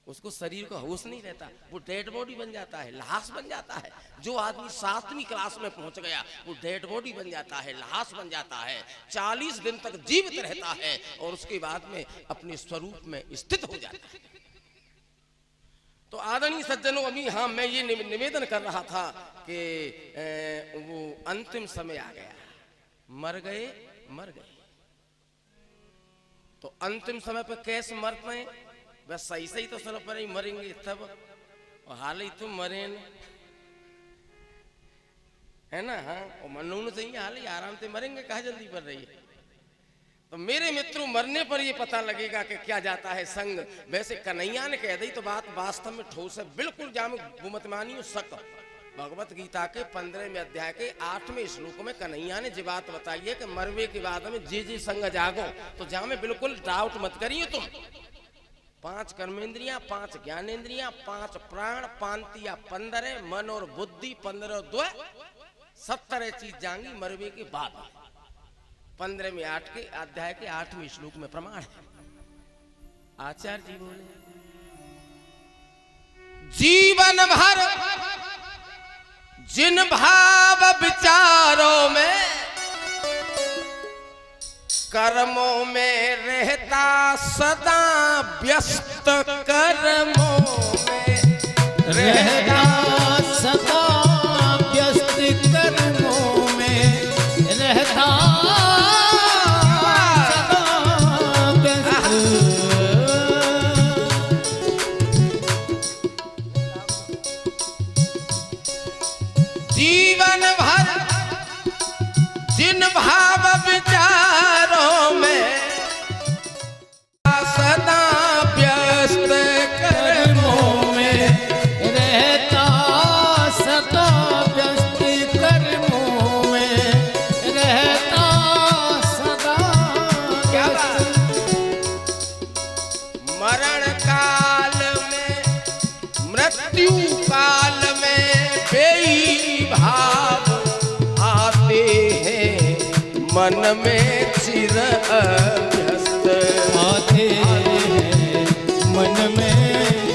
उसको शरीर का होश नहीं रहता, वो डेड बॉडी बन जाता है, लाश बन जाता है। जो आदमी 7वीं क्लास में पहुंच गया वो डेड बॉडी बन जाता है, लाश बन जाता है, 40 दिन तक जीवित रहता है, और उसके बाद में अपने स्वरूप में स्थित हो जाता है। तो आदरणीय सज्जनों, अभी हाँ मैं ये निवेदन कर रहा था कि वो अंतिम समय आ गया, मर गए। तो अंतिम समय पर कैसे मरते हैं? बस सही सही तो चलो पर ही मरेंगे तब, और हाल ही तुम मरे है ना। हाँ, और मनून चाहिए, हाल ही आराम से मरेंगे, कहा जल्दी पड़ रही है। तो मेरे मित्रों, मरने पर ये पता लगेगा कि क्या जाता है संग। वैसे कन्हैया ने कह दी तो बात वास्तव में ठोस है, बिल्कुल जाम गुमत मानियो सक। भगवत गीता के 15वें अध्याय के 8वें श्लोक में कन्हैया ने जी बात बताई है कि मरवे के बाद में जे संग जागो, तो जहां में बिल्कुल डाउट मत करिए तुम। 5 कर्मेंद्रियां, 5 ज्ञानेंद्रियां, 5 प्राण, 5 या 15 मन और बुद्धि, 15 और 2 17 चीज जाएंगी मरवे के बाद। 15वें 8 के अध्याय के 8वें श्लोक में प्रमाण है। आचार्य जी बोले, जीवन भर जिन भाव विचारों में कर्मों में रहता सदा व्यस्त, कर्मों में रहता सदा व्यस्त, कर्मों में रहता सदा व्यस्त। मन में चिर अभ्यस्त आते हैं मन में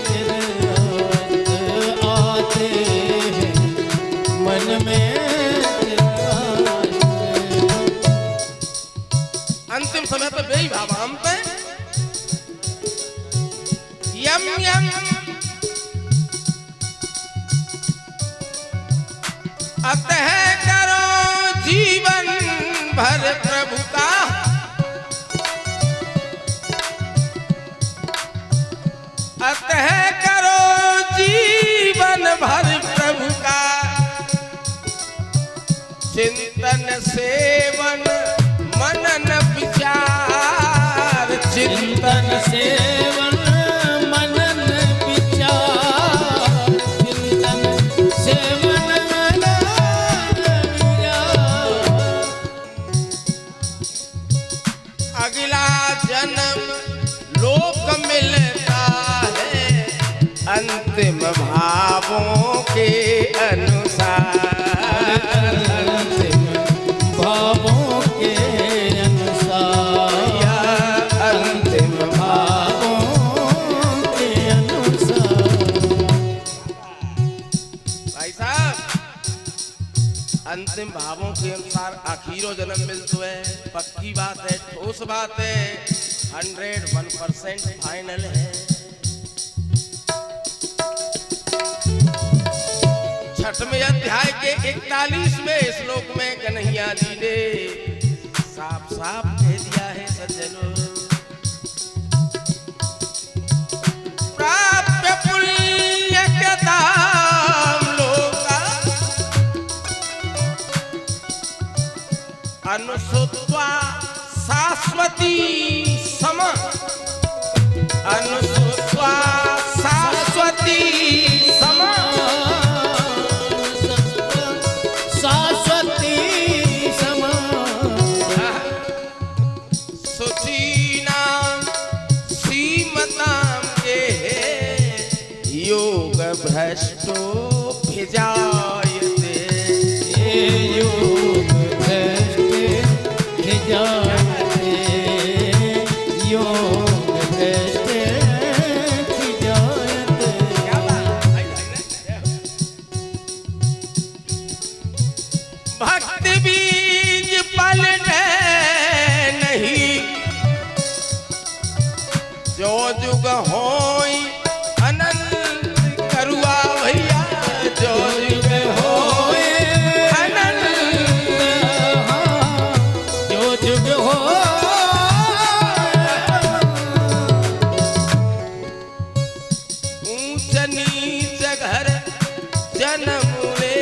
चिर अभ्यस्त, आते हैं मन में चिर अभ्यस्त। अंतिम समय पे बेई बाबा हम पे यम यम अतः करो जीवन भर प्रभु का, अतः करो जीवन भर प्रभु का, चिंतन सेवन मनन विचार, चिंतन सेवन मनन विचार, चिंतन सेवन मनन विचार। अगला जन्म लोक मिलता है अंतिम भावों के अनुसार, अंतिम भावों के अनुसार, या अंतिम भावों के अनुसार। भाई साहब अंतिम भावों के अनुसार आखिरो जन्म मिलतो है, पक्की बात है, ठोस बात है, 101% फाइनल है। छठवें अध्याय के 41वें श्लोक में कन्हैया जी ने साफ साफ कह दिया है सज्जनों, प्राप्य पुण्य के दाम लोका अनुसुत्वा शाश्वती सम, अनुसुत्वा शाश्वती सम, शाश्वती सम। सुचीनाम सीमताम के योग भ्रष्टो भिजायते, योग भ्रष्टे जाते, योग भ्रष्टे जाते। क्या बात है? भक्ति बीज पलटे नहीं, जो जुग होई अनंत करुआ भैया, जो जुग होई अनंत, जो जुग हो ऊंच नीच घर जन्म ले,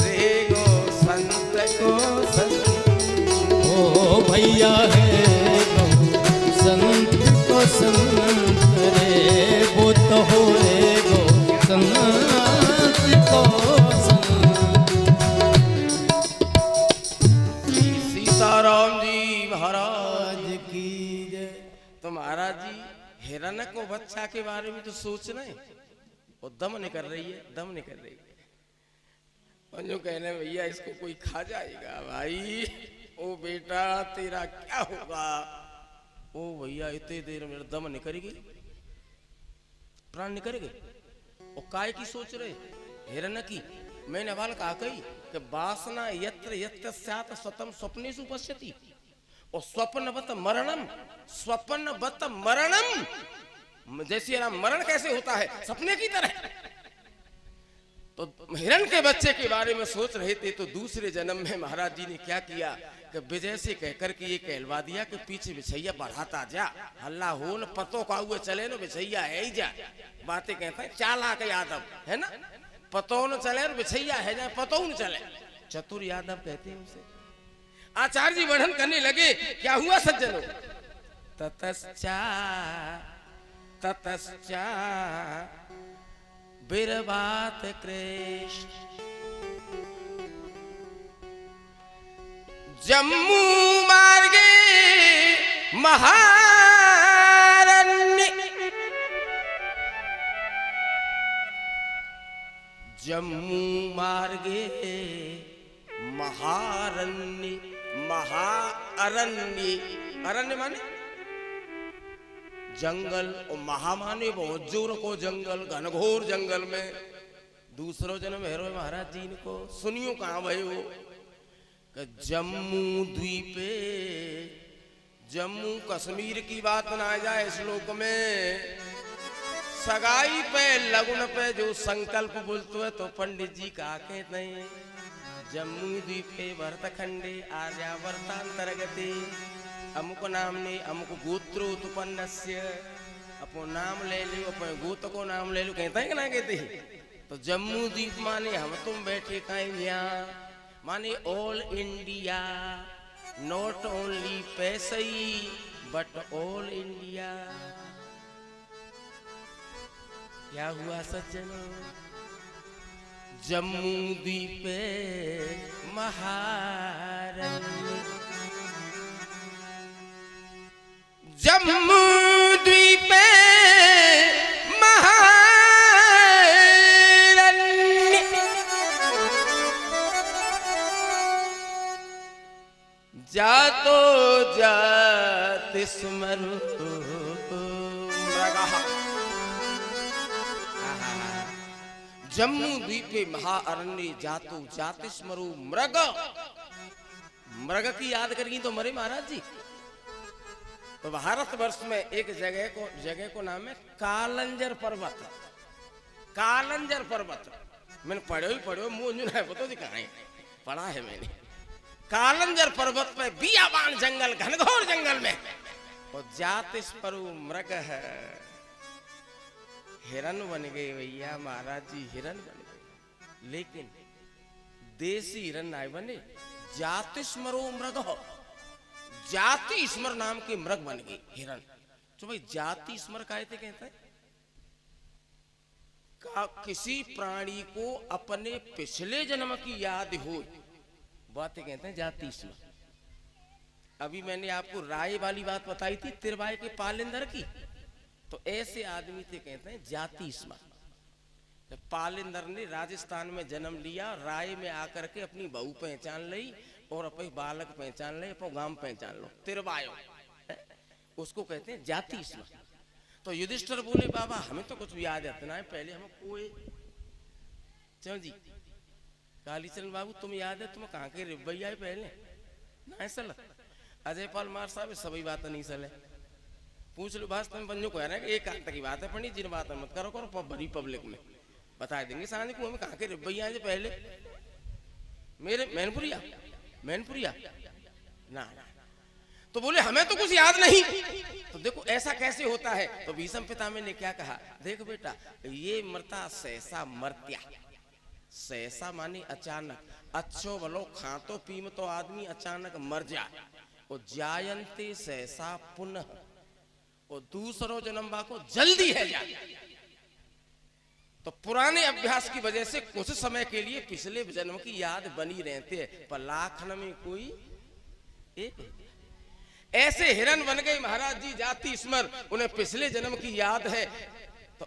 रे गो संत को संत, ओ भैया है गो संत को संत रे, वो तो हो रे गो संत को संत। सीताराम जी महाराज की जय। तो महाराज जी हिरण को बच्चा के बारे में तो सोच रहे हैं, वो दम नहीं कर रही है, दम नहीं कर रही है। और जो कहने भैया इसको कोई खा जाएगा, भाई ओ बेटा तेरा क्या होगा, ओ भैया इतने देर में दम नहीं करेगी, प्राण नहीं करेगी। और काय की सोच रहे हिरण की? मैंने वाल कहा कही कि वासना यत्र यत्र स्यात् स्वतम स्वप्नेषु पश्यति, और स्वप्नवत मरणम, स्वप्नवत मरणम, जैसे ना मरण कैसे होता है सपने की तरह। तो हिरण के बच्चे के बारे में सोच रहे थे, तो दूसरे जन्म में महाराज जी ने क्या किया कि विजय से कहकर के ये कहलवा दिया कि पीछे बिछैया बढ़ाता जा, हल्ला हो न पतो का हुए चले न बिछैया है ही जा। बातें कहते हैं चालाक यादव, है ना, पतो न चले बिछैया है जाए, पतो न चले, चतुर यादव कहते हैं उसे। आचार्य जी वर्णन करने लगे, क्या हुआ सज्जनों? ततश्चा ततश्चा बिरबात कृष्ण जम्मू मार्गे महारण्य, जम्मू मार्गे महारण्य महाअरण्य, अरण्य माने जंगल, और महा माने बहुत जोर को जंगल, घनघोर जंगल में दूसरो जन्म हेरो महाराज जी को सुनियो कहाँ भयो कि जम्मू द्वीपे, जम्मू कश्मीर की बात ना आ जाए श्लोक में, सगाई पे लगुन पे जो संकल्प बोलते है तो पंडित जी का कहते हैं जम्मू द्वीपे भरतखंडे आर्यावर्तांतर्गते अमुक नामने अमुक गोत्रोत्पन्नस्य, अपो नाम ले लो, अपने गोत्र को नाम ले लो, कहते हैं कि ना कहते हैं। तो जम्मू द्वीप माने हम तुम बैठे कहीं यहाँ, माने ऑल इंडिया, नॉट ओनली पैसई बट ऑल इंडिया। क्या हुआ सज्जनों, जम्मू द्वीपे महारण्य, जम्मू द्वीपे महारण्य, जातो जात स्मरो मृगः। जम्मू द्वीपे महाअरण्य जातो जात स्मरो मृग, मृग की याद करेंगी तो मरे महाराज जी। तो भारतवर्ष में एक जगह को नाम है कालंजर पर्वत, कालंजर पर्वत, मैंने पढ़ो मुझे नहीं पता जी कहाँ है, पढ़ा है मैंने। कालंजर पर्वत पे बियाबान जंगल, घनघोर जंगल में, और जात स्मरो मृग है, हिरन बन गए भैया महाराज जी, हिरन बन गए, लेकिन देसी हिरन नहीं बने, जाति स्मरो मृग, जाति स्मर नाम के मृग बन गए हिरन। तो भाई जाति स्मर काहे थे कहते हैं, किसी प्राणी को अपने पिछले जन्म की याद हो, बातें कहते हैं जाति स्मर। अभी मैंने आपको राय वाली बात बताई थी तिरवाए के पालिंदर की, तो ऐसे आदमी थे कहते हैं जाति स्मर। जब पालिंदर ने राजस्थान में जन्म लिया, राय में आकर के अपनी बहू पहचान ली और अपने बालक पहचान ले, अपना गांव पहचान लो, तिरवायो, उसको कहते हैं जाति स्मर। तो युधिष्ठिर बोले बाबा हमें तो कुछ याद इतना है, पहले हम कोई चलो जी कालीचरण बाबू तुम याद है, तुम कहाँ के रिबैया है पहले ना सल अजय पाल मार साहब सभी बात नहीं सले पूछ लो भाष तुम बंजो को है ना कि एक की बात है पढ़ी, जिन बात मत करो करो बड़ी पब्लिक में बता देंगे सांझ को हमें कहाँ के रिबैया है पहले मेरे मैनपुरिया मैनपुरिया ना, तो बोले हमें तो कुछ याद नहीं। तो देखो ऐसा कैसे होता है, तो भीष्म पितामह ने क्या कहा, देख बेटा ये मरता सहसा मर्त्या, सहसा माने अचानक, अच्छो भलो खातो पीम तो आदमी अचानक मर जाए, और जायंते सहसा पुनः, और दूसरो जन्म को जल्दी है जाए। तो पुराने अभ्यास की वजह से कुछ समय के लिए पिछले जन्म की याद बनी रहती है, पर लाखन में कोई एक। ऐसे हिरन बन गए महाराज जी जाति स्मर, उन्हें पिछले जन्म की याद है। तो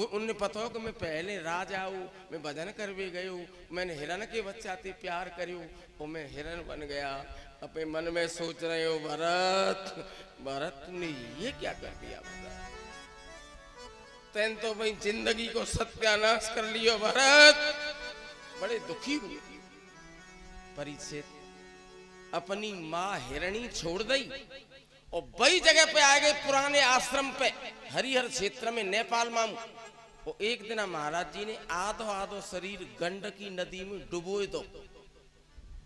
उन्हें पता हो कि मैं पहले राजा हूँ, मैं भजन कर भी गई हूँ, मैंने हिरन के बच्चा थे प्यार करी और मैं हिरन बन गया। अपने मन में सोच रहे हो भरत भरत ने ये क्या कर दिया, तेन तो भाई जिंदगी को सत्यानाश कर लियो भरत, बड़े दुखी हुए। परीक्षित अपनी माँ हिरणी छोड़ दी और वही जगह पे आ गए पुराने आश्रम पे हरिहर क्षेत्र में नेपाल मामू। और एक दिन महाराज जी ने आधो आधो शरीर गंडकी नदी में डुबोए दो।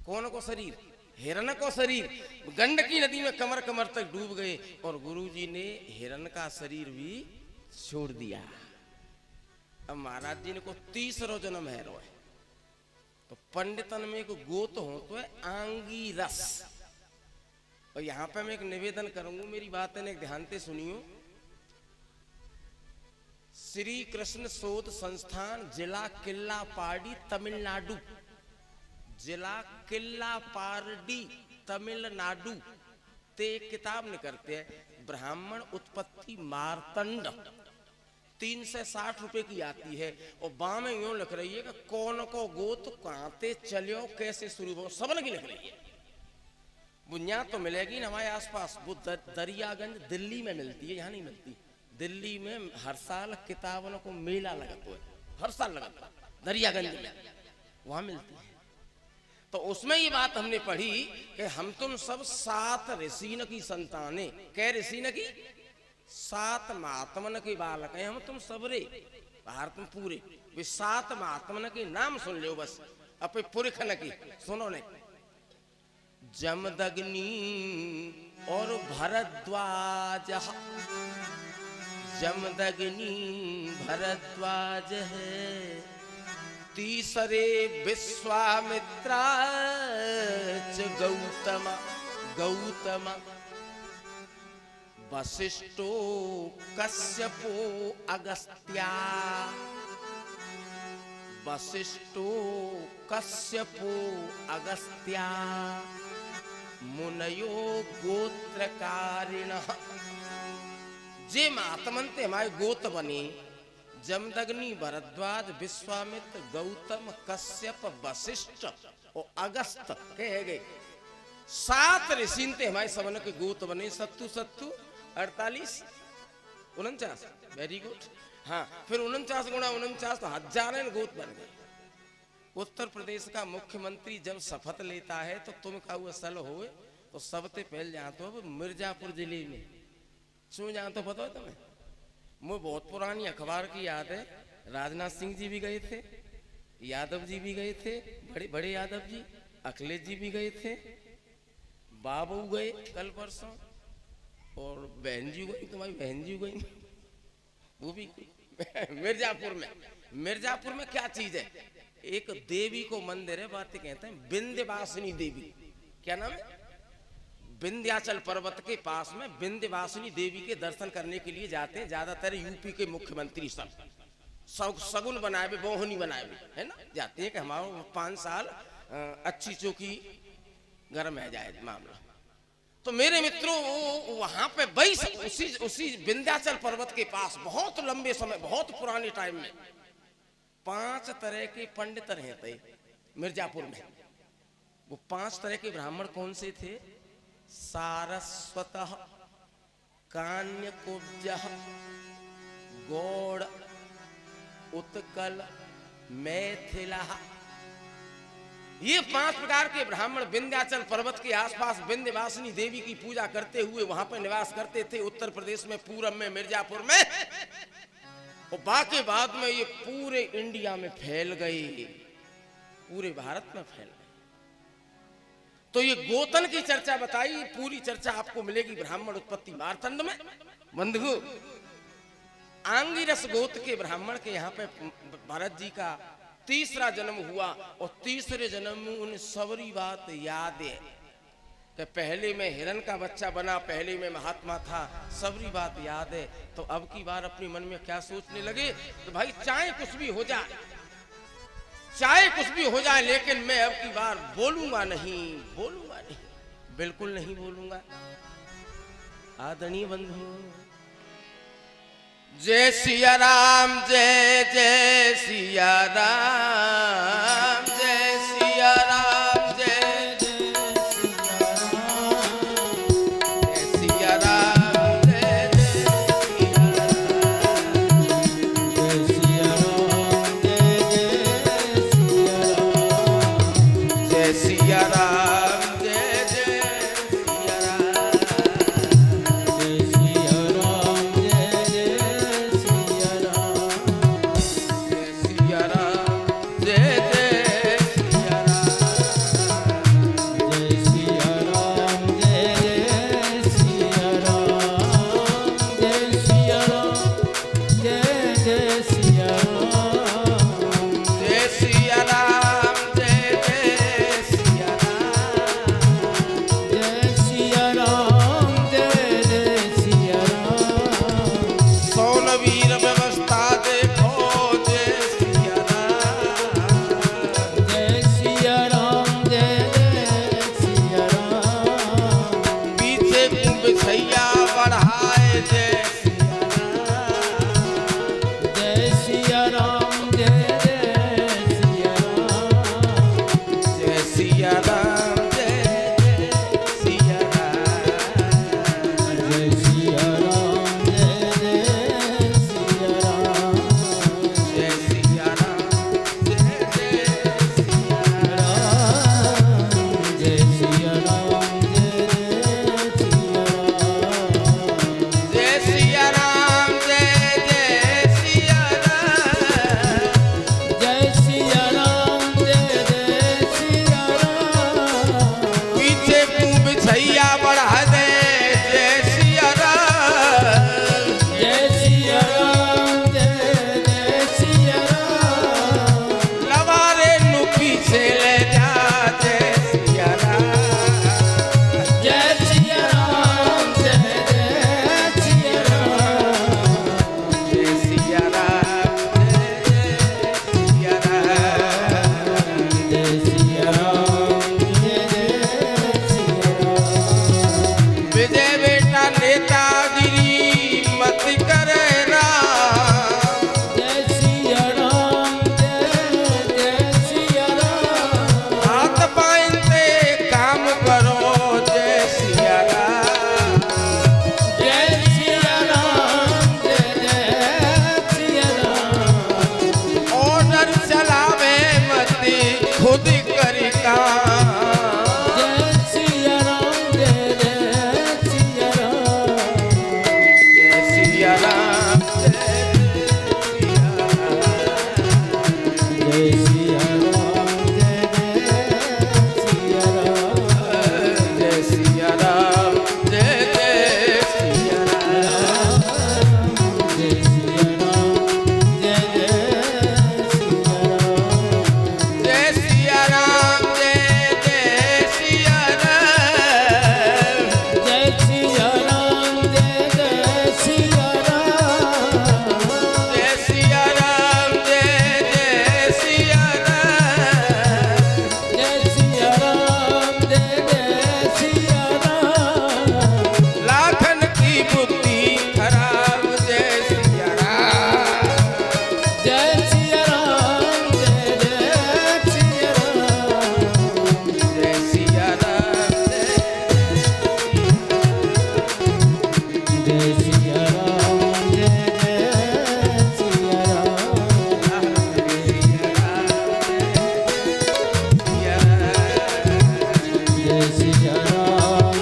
कौन को शरीर, हिरण को शरीर गंडकी नदी में कमर कमर तक डूब गए, और गुरुजी ने हिरण का शरीर भी छोड़ दिया। अब महाराज जी ने को तीसरो जन्म है रो है, तो पंडितन में एक गोत हो तो है आंगी रस। और यहां पे मैं एक निवेदन करूंगा, मेरी बात है ध्यान से सुनियो। श्री कृष्ण शोध संस्थान जिला किल्ला पारडी तमिलनाडु, जिला किल्ला पारडी तमिलनाडु ते एक किताब निकलते हैं ब्राह्मण उत्पत्ति मार्तंड, 360 रुपए की आती है। और बाँ में यूं लिख रही है कि कौन को गोत कहां ते चलियो कैसे शुरू हो, सबन की लिख रही है। वो यहाँ तो मिलेगी ना हमारे आसपास। वो दरियागंज दिल्ली में मिलती है, यहाँ नहीं मिलती। दिल्ली में हर साल किताबों को मेला लगता है, हर साल लगता है दरियागंज में, वहाँ मिलती है। तो उसमें ये बात हमने पढ़ी कि हम तुम सब 7 ऋषि की संताने। कै ऋषि की? 7 महात्मन के बालक हैं हम तुम सबरे, भारत में पूरे। वे 7 महात्मन के नाम सुन लो बस, अपने पुरखन की सुनो ने। जमदग्नि और भरद्वाज, जमदग्नि भरद्वाज है, तीसरे विश्वामित्रा च गौतम, गौतम वशिष्ठो कश्यपो अगस्त्या, वशिष्ठो कश्यपो अगस्त्या मुनयो गोत्रकारिणः। जे महात्मन थे हमारे गोत्र बने, जमदग्नि भरद्वाज विश्वामित्र गौतम कश्यप वशिष्ठ और अगस्त कहे गए। 7 ऋषि थे हमारे सबन के गोत्र बने। सत्तू सत्तू 48 49, वेरी गुड। हाँ, फिर 49 गुणा 49 तो 1000 गोत्र बन गए। उत्तर प्रदेश का मुख्यमंत्री जब शपथ लेता है तो तुम का हुआ सल हो तो सबसे पहले जानते हो मिर्जापुर जिले में। क्यों जानते हो पता है तुम्हें? मुझे बहुत पुरानी अखबार की याद है, राजनाथ सिंह जी भी गए थे, यादव जी भी गए थे, बड़े बड़े यादव जी, अखिलेश जी भी गए थे, बाबू गए कल परसों, और बहन जी गई, तुम्हारी बहन जी गई वो भी मिर्जापुर में। मिर्जापुर में क्या चीज है? एक देवी को मंदिर है, बातें कहते हैं विंध्यवासिनी देवी। क्या नाम है? विंध्याचल पर्वत के पास में विंध्यवासिनी देवी के दर्शन करने के लिए जाते हैं ज्यादातर यूपी के मुख्यमंत्री। सब सगुन बनाए हुए, बोहनी बनाए हुए, है ना, जाते हैं कि हमारा 5 साल अच्छी चौकी घर में जाए मामला। तो मेरे मित्रों वहां पे उसी विंध्याचल पर्वत के पास बहुत लंबे समय, बहुत पुराने टाइम में 5 तरह के पंडित रहते मिर्जापुर में। वो 5 तरह के ब्राह्मण कौन से थे? सारस्वतः, कान्यकुब्जः, गौड़, उत्कल, मैथिलः। ये 5 प्रकार के ब्राह्मण विंध्याचल पर्वत के आसपास विंध्यवासिनी देवी की पूजा करते हुए वहां पर निवास करते थे, उत्तर प्रदेश में, पूरब में, मिर्जापुर में। और बाकी बाद में ये पूरे इंडिया में फैल गए, पूरे भारत में फैल गए। तो ये गोतन की चर्चा बताई, पूरी चर्चा आपको मिलेगी ब्राह्मण उत्पत्ति मार्तंड में। बंधु, आंगिरस गोत्र के ब्राह्मण के यहाँ पे भरत जी का 3रा जन्म हुआ, और 3रे जन्म में उन्हें सबरी बात याद है कि पहले में हिरण का बच्चा बना, पहले में महात्मा था, सबरी बात याद है। तो अब की बार अपने मन में क्या सोचने लगे तो भाई चाहे कुछ भी हो जाए, चाहे कुछ भी हो जाए, लेकिन मैं अब की बार बोलूंगा नहीं, बोलूंगा नहीं, बिल्कुल नहीं बोलूंगा। आदरणीय बंधु, जय सिया राम, जय जय सिया राम, जय सिया राम, जय जय सिया राम, जय सिया राम, जय जय सिया राम, जय सिया राम, जय जय सिया राम, जय सिया राम, जय जय सिया राम, जय सिया राम, जय जय सिया राम, जय सिया राम, जय जय सिया राम, जय सिया राम, जय जय सिया राम, जय सिया राम, जय जय सिया राम, जय सिया राम, जय जय सिया राम। सोनवीर व्यवस्था देखो, जय सिया राम, जय सिया राम, जय जय सिया राम। पीछे बिछैया बढ़ाए, जय सिया राम, जय सिया राम, जय सिया राम, जय सिया राम, जय जय बेटा नेतागिरी मत करे राम। जय सिया राम जय सिया राम। हाथ बांधते काम करो जय सिया राम। जय सिया राम जय सिया राम। ऑर्डर चलावे मत खुद करी काम। जय सिया राम जय सिया राम। जय सिया राम जय सिया राम जय सिया राम। जय सिया राम जय सिया राम। जय सिया राम जय सिया राम। जय सिया राम जय सिया राम। जय सिया राम जय सिया राम। जय सिया राम जय सिया राम। जय सिया राम। लाखन की बुद्धि खराब जय सिया राम। जय सिया राम जय सिया राम। जय सिया राम जय सिया राम जय सिया राम। जय सिया राम सिया राम।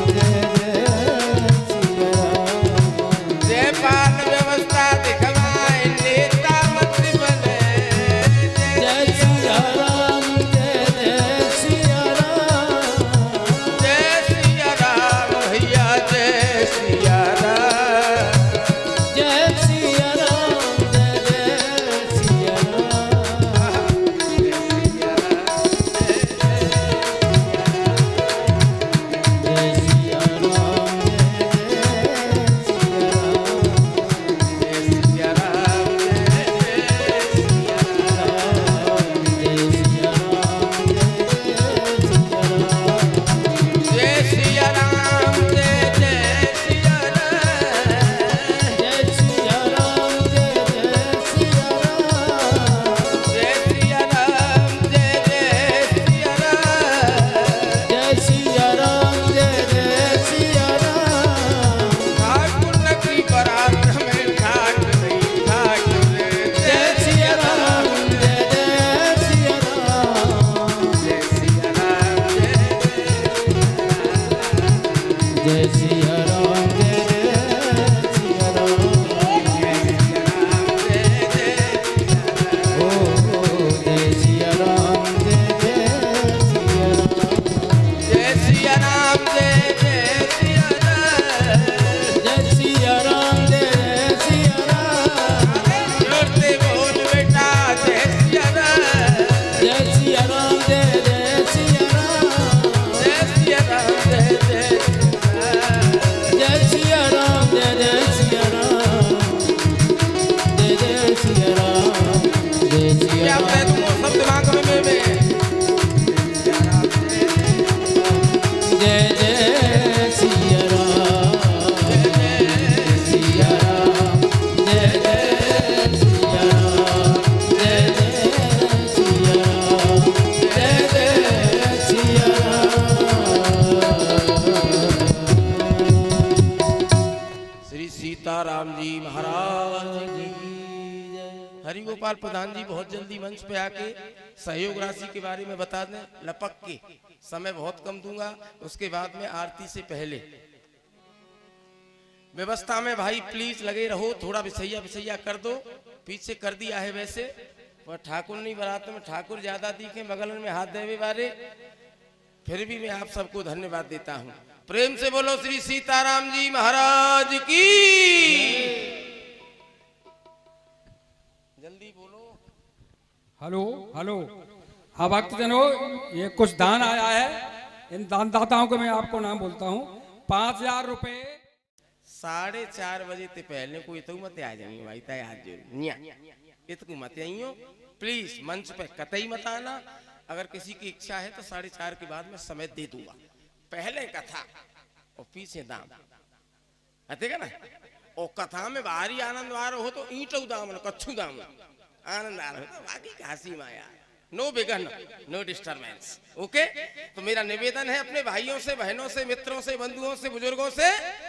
जय पाल व्यवस्था दिखवाए नेता मत बने। जय सिया राम जय सिया राम। जय सिया राम भैया जय सिया राम। जय सिया राम जय सिया राम। जय सिया राम जय सिया राम जय सिया राम। जय सिया राम जय सिया राम। जय सिया राम जय सिया राम। जय सिया राम जय सिया राम। जय सिया राम जय सिया राम। ठाकुर की बारात में ठाक नहीं ठाक जय सिया राम जय सिया राम। जय सिया राम जय सिया राम जय सिया राम। ओ जय सिया राम जय सिया राम। जय सिया राम जय सिया राम। जय सिया राम जय सिया राम। जोर से बोल बेटा जय सिया राम। जय सिया राम जय सिया राम। जय सिया राम जय सिया राम। जय सिया राम जय सिया राम। जय सिया क्या राम। मैं तुमको सब दिमाग में जय सिया राम। जय सिया राम। जय सिया राम। जय सिया राम। जय सिया राम। श्री सीताराम जी महाराज की हरि गोपाल प्रधान जी बहुत जल्दी मंच पे आके सहयोग राशि के बारे में बता दें लपक के। समय बहुत कम दूंगा, उसके बाद में आरती से पहले व्यवस्था में भाई प्लीज लगे रहो। थोड़ा विसैया विसैया कर दो, पीछे कर दिया है वैसे, पर ठाकुर नहीं बरात में ठाकुर ज्यादा दिखे बगल में हाथ देवे बारे। फिर भी मैं आप सबको धन्यवाद देता हूँ। प्रेम से बोलो श्री सीताराम जी महाराज की। जल्दी बोलो। Hello hello. हाँ भक्तजनों, ये कुछ दान आया है। इन दानदाताओं को मैं आपको नाम बोलता हूँ। 5000 रुपये 4:30 बजे ते पहले कोई तो मत आ जाइए भाई, तय आज न्या इतकू मत आइयो प्लीज। मंच पे कतई मत आना। अगर किसी की इच्छा है तो 4:30 के बाद मैं समय दे दूंगा। पहले कथा और पीछे दाम। हतेगा ना। और कथा में बाहरी आनंद आ रहा हो तो ईंटू दामन कच्छू दामन आनंद आ रहा हो, तो बाकी काशी माया, no begin no disturbance. Okay, तो मेरा निवेदन है अपने भाइयों से, बहनों से, मित्रों से, बंधुओं से, बुजुर्गों से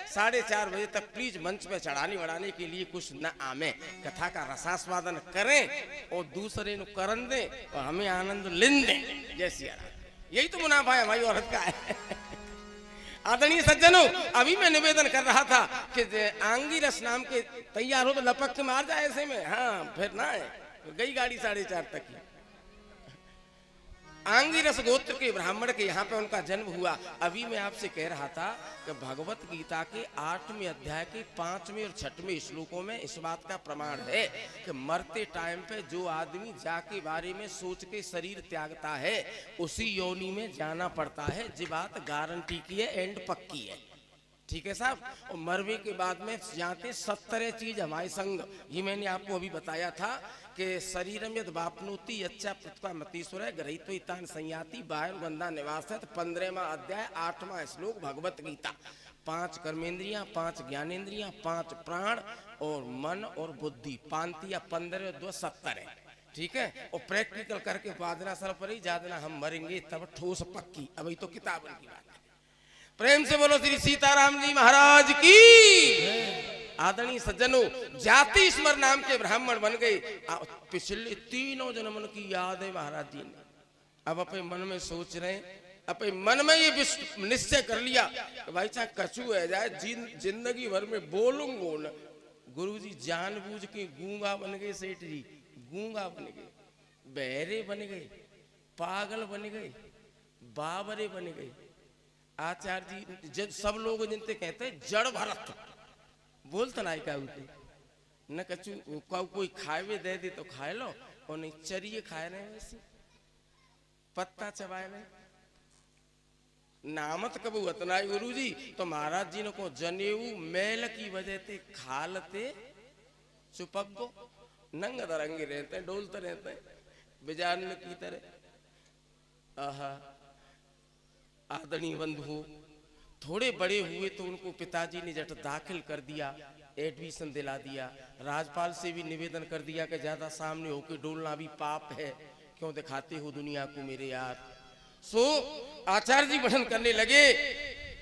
4:30 बजे तक प्लीज मंच पे चढ़ाने बढ़ाने के लिए कुछ न आमे, कथा का रसास्वादन करें और दूसरे नु करन दें और हमें आनंद लेन दें। जय सिया राम। यही तो मुनाफा है भाई औरत का है। आदरणीय सज्जनों, अभी मैं निवेदन कर रहा था कि आंगी रस नाम के तैयार हो तो लपक के मार जाए ऐसे में, हाँ फिर ना है, गई गाड़ी 4:30 तक की। आंगिरस गोत्र के ब्राह्मण के यहाँ पे उनका जन्म हुआ। अभी मैं आपसे कह रहा था कि भगवत गीता के 8वें अध्याय के 5वें और 6वें श्लोकों में इस बात का प्रमाण है कि मरते टाइम पे जो आदमी जाके बारे में सोच के शरीर त्यागता है उसी योनि में जाना पड़ता है। जी बात गारंटी की है, एंड पक्की है, ठीक है साहब। और मरवे के बाद में जाते 70 चीज हमारे संग, ये मैंने आपको अभी बताया था कि शरीर में वापनोति अच्छा प्रतिभा मतीश्वर है ग्रहित तान संयाति बाहर बंदा निवास है। 15वां अध्याय 8वां श्लोक भगवत गीता। 5 कर्मेंद्रियां, 5 ज्ञानेंद्रियां, 5 प्राण और मन और बुद्धि, पांतिया 15 और 2 70 है, ठीक है। और प्रैक्टिकल करके बादना सर पर ही जादना हम मरेंगे तब ठोस पक्की। अभी तो किताब की बात है। प्रेम से बोलो श्री सीताराम जी महाराज की। आदरणीय सज्जनों, जाति स्मर नाम के ब्राह्मण बन गए। पिछले 3 जन्मों की याद है महाराज जी ने। अब अपने मन में सोच रहे हैं, अपने मन में ये निश्चय कर लिया कि भाई चाहे कछु है जाए जिंदगी भर में बोलूंगो न। गुरु जी जानबूझ के गूंगा बन गए, सेठ जी गूंगा बन गए, बहरे बन गए, पागल बन गए, बाबरे बन गए। आचार्य जी जब सब लोग जिनते कहते हैं जड़ भरत बोलता ना क्या होते न कछु कोई खाए दे दे तो खाए लो और नहीं चरिए खाए रहे वैसे पत्ता चबाए रहे नामत कबू अतना गुरु जी। तो महाराज जी ने को जनेऊ मैल की वजह से खालते चुपक नंग दरंगे रहते हैं, डोलते रहते हैं बेजान की तरह। आहा आदरणीय बंधु, थोड़े बड़े हुए तो उनको पिताजी ने जट दाखिल कर दिया, एडमिशन दिला दिया। राजपाल से भी निवेदन कर दिया कि ज्यादा सामने होके डोलना भी पाप है, क्यों दिखाते हो दुनिया को मेरे यार। सो आचार्य जी पठन करने लगे।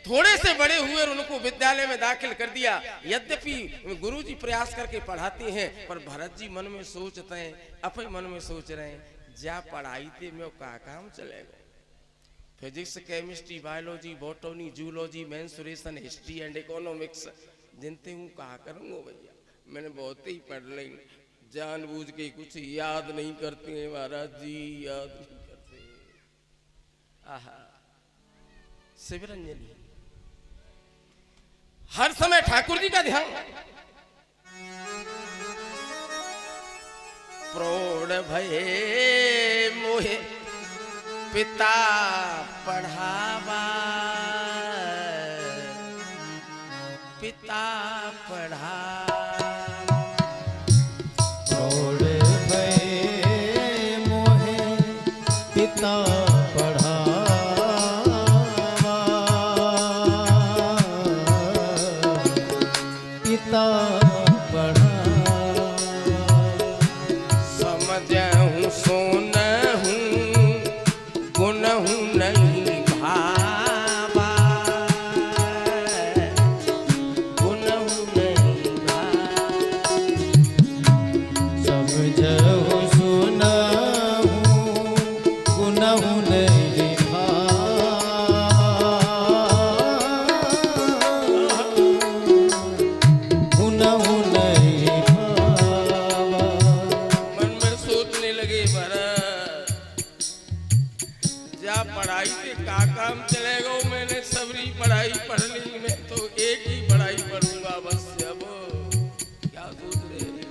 थोड़े से बड़े हुए और उनको विद्यालय में दाखिल कर दिया। यद्यपि गुरुजी प्रयास करके पढ़ाते हैं पर भरत जी मन में सोचते हैं, अपने मन में सोच रहे हैं जा पढ़ाई थे मैं का काम चलेगा। Physics, chemistry, biology, botany, zoology, mensuration, history and economics जिनते हूँ कहा करूँगा भैया, मैंने बहुत ही पढ़ ली, जानबूझ के कुछ याद नहीं करते हैं महाराज जी, याद नहीं करते। आहा शिवरंजनी हर समय ठाकुर जी का ध्यान। प्रौढ़ भये मोहे पिता पढ़ावा, पिता पढ़ावा। प्रौढ़ भये मोहे पिता पढ़ावा, पिता पढ़ावा। समझहूँ सोनहूँ गुनहूँ नहीं भावा, गुनहूँ नहीं भावा। समझहूँ सुनहूँ गुनहूँ नहीं भावा, गुनहूँ नहीं भावा। मन में सोचने लगे भरत जा पढ़ाई से का काम चलेगा। मैंने सबरी पढ़ाई पढ़ ली, मैं तो एक ही पढ़ाई पढ़ूंगा बस। अब क्या सोच रहे हैं?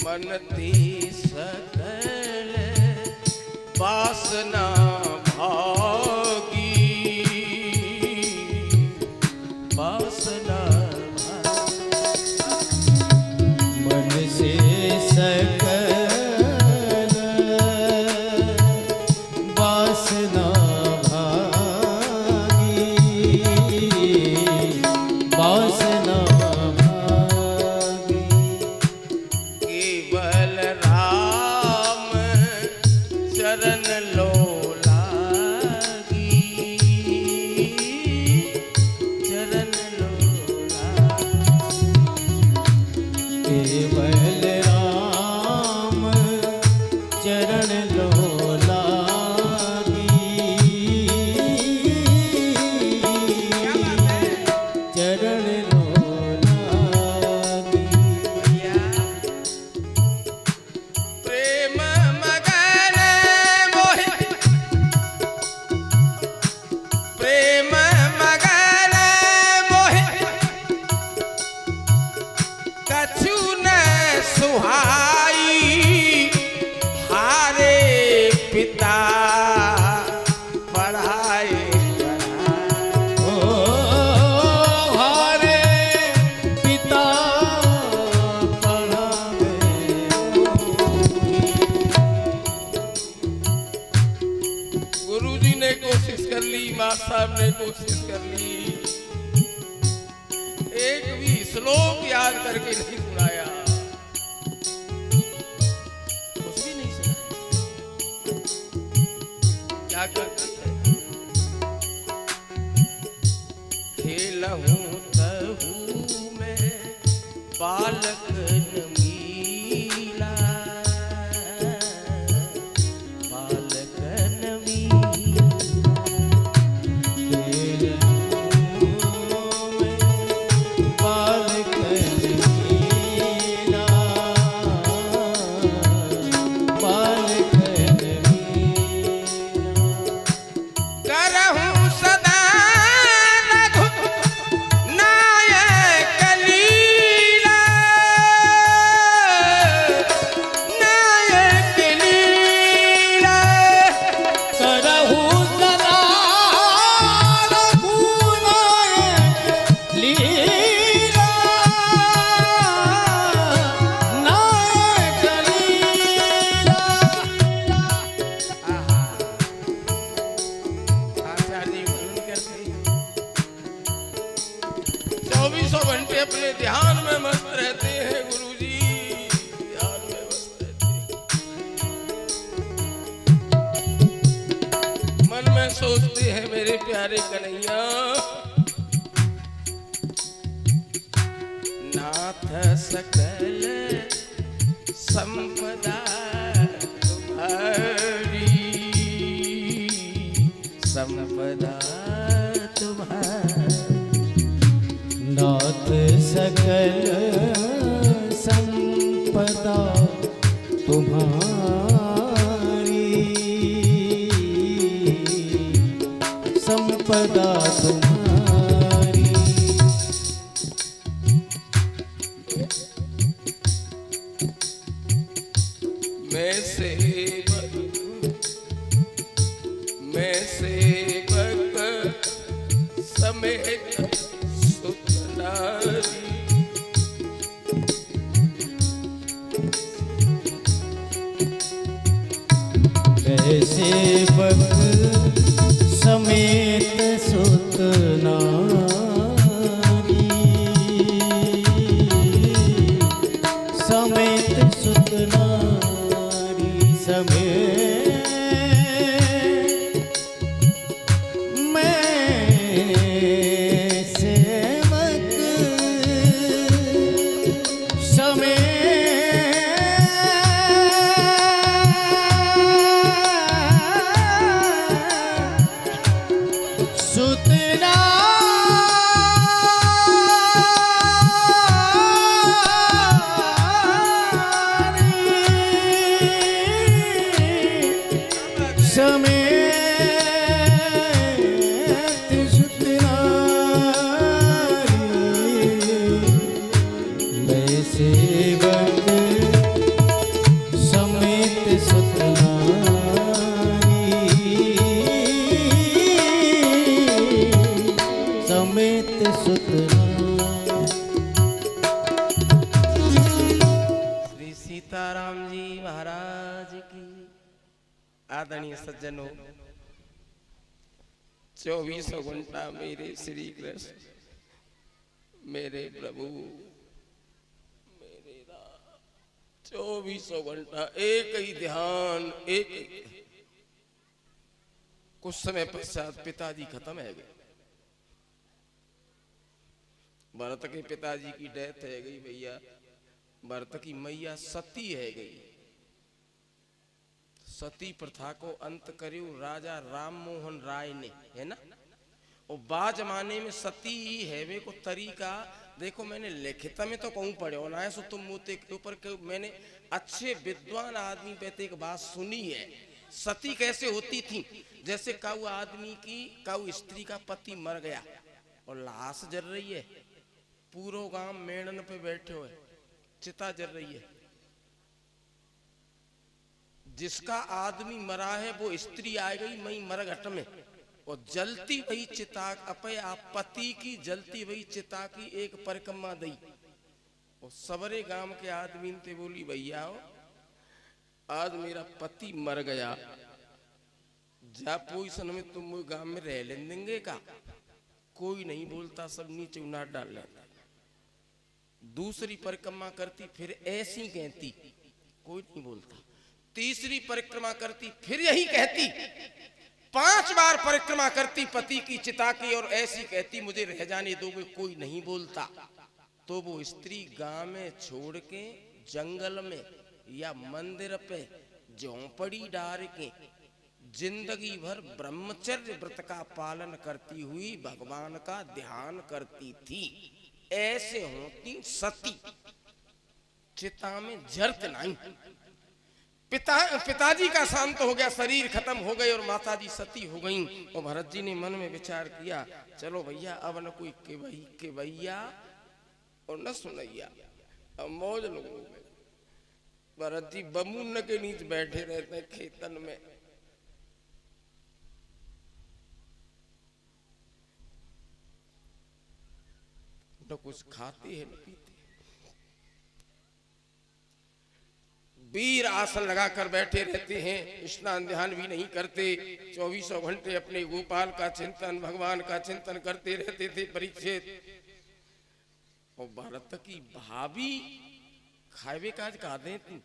मन ते सकल वासना भागी, वासना मन से सकल वासना भागी, कर ली, एक भी श्लोक याद करके नहीं सुनाया, कुछ भी नहीं सुनाया। क्या करते थे? खेलहूं तहू में बालक नमीला, बालक नमीला, बालक नीला, बालक नीला। करहूं सदा रघु नायक लीला, नायक लीला। करहु सदा रघुनायक लीला, नायक लीला। आचार्य जी वर्णन करते हैं, 24 घंटे अपने ध्यान में मस्त रहते हैं गुरुजी, ध्यान में मस्त रहते हैं। मन में सोचते हैं मेरे प्यारे कन्हैया, नाथ सकल संपदा तुम्हारी, संपदा तुम्हारी। नाथ सकल संपदा तुम्हारी, संपदा तुम्हारी। मैं सेवक, मैं सेवक समेत सुत नारी, सेवक समेत सुत नारी, समेत सुत नारी, समेत मैं सेवक समेत सुत नारी, समेत सुत नारी। मैं सेवक समेत सुत नारी, समेत सुत श्री सीताराम जी महाराज की। आदरणीय सज्जनों, 24 घंटा मेरे श्री कृष्ण, मेरे प्रभु, मेरे राम, 24 घंटा एक ही ध्यान, एक ही। कुछ समय पश्चात पिताजी खत्म है गए, भरत के पिताजी की डेथ है गई भैया, भरत की मैया सती है गई। सती प्रथा को अंत करियो राजा राम मोहन राय ने, है ना। और बा जमाने में सती है वे को तरीका देखो, मैंने लिखित में तो कहूँ पढ़े हो ना, सो तुम मुते के ऊपर मैंने अच्छे विद्वान आदमी पे एक बात सुनी है। सती कैसे होती थी, जैसे काऊ आदमी की, काऊ स्त्री का पति मर गया और लाश जल रही है, पूरो गांव मेड़न पे बैठे हुए, चिता जल रही है। जिसका आदमी मरा है वो स्त्री आ गई मई मरघट में, और जलती वही चिता अपे आप पति की, जलती वही चिता की एक परिक्रमा दई। और सबरे गांव के आदमी ते बोली, भैया आज मेरा पति मर गया, जा पोजिशन में तुम गांव में रह लेंगे का। कोई नहीं बोलता, सब नीचे उनाट डाल लेता। दूसरी परिक्रमा करती, फिर ऐसी कहती, कोई नहीं बोलता। तीसरी परिक्रमा करती, फिर यही कहती। 5 बार परिक्रमा करती पति की चिता की, और ऐसी कहती मुझे रह जाने दोगे, कोई नहीं बोलता। तो वो स्त्री गांव में छोड़ के जंगल में या मंदिर पे झोंपड़ी डाल के जिंदगी भर ब्रह्मचर्य व्रत का पालन करती हुई भगवान का ध्यान करती थी। ऐसे होती सती, चिता में जरत नहीं। पिताजी का शांत हो गया, शरीर खत्म हो गए और माताजी सती हो गईं। और भरत जी ने मन में विचार किया, चलो भैया अब न कोई केवैया और न सुनैया, अब मौज लोगों में। भरत जी बमुन के नीचे बैठे रहते हैं खेतन में। न कुछ खाते हैं न पीते, वीर आसन लगाकर बैठे रहते हैं, स्नान ध्यान भी नहीं करते। 24 घंटे अपने गोपाल का चिंतन, भगवान का चिंतन करते रहते थे परीक्षित। और भरत की भाभी खावे काज का देती,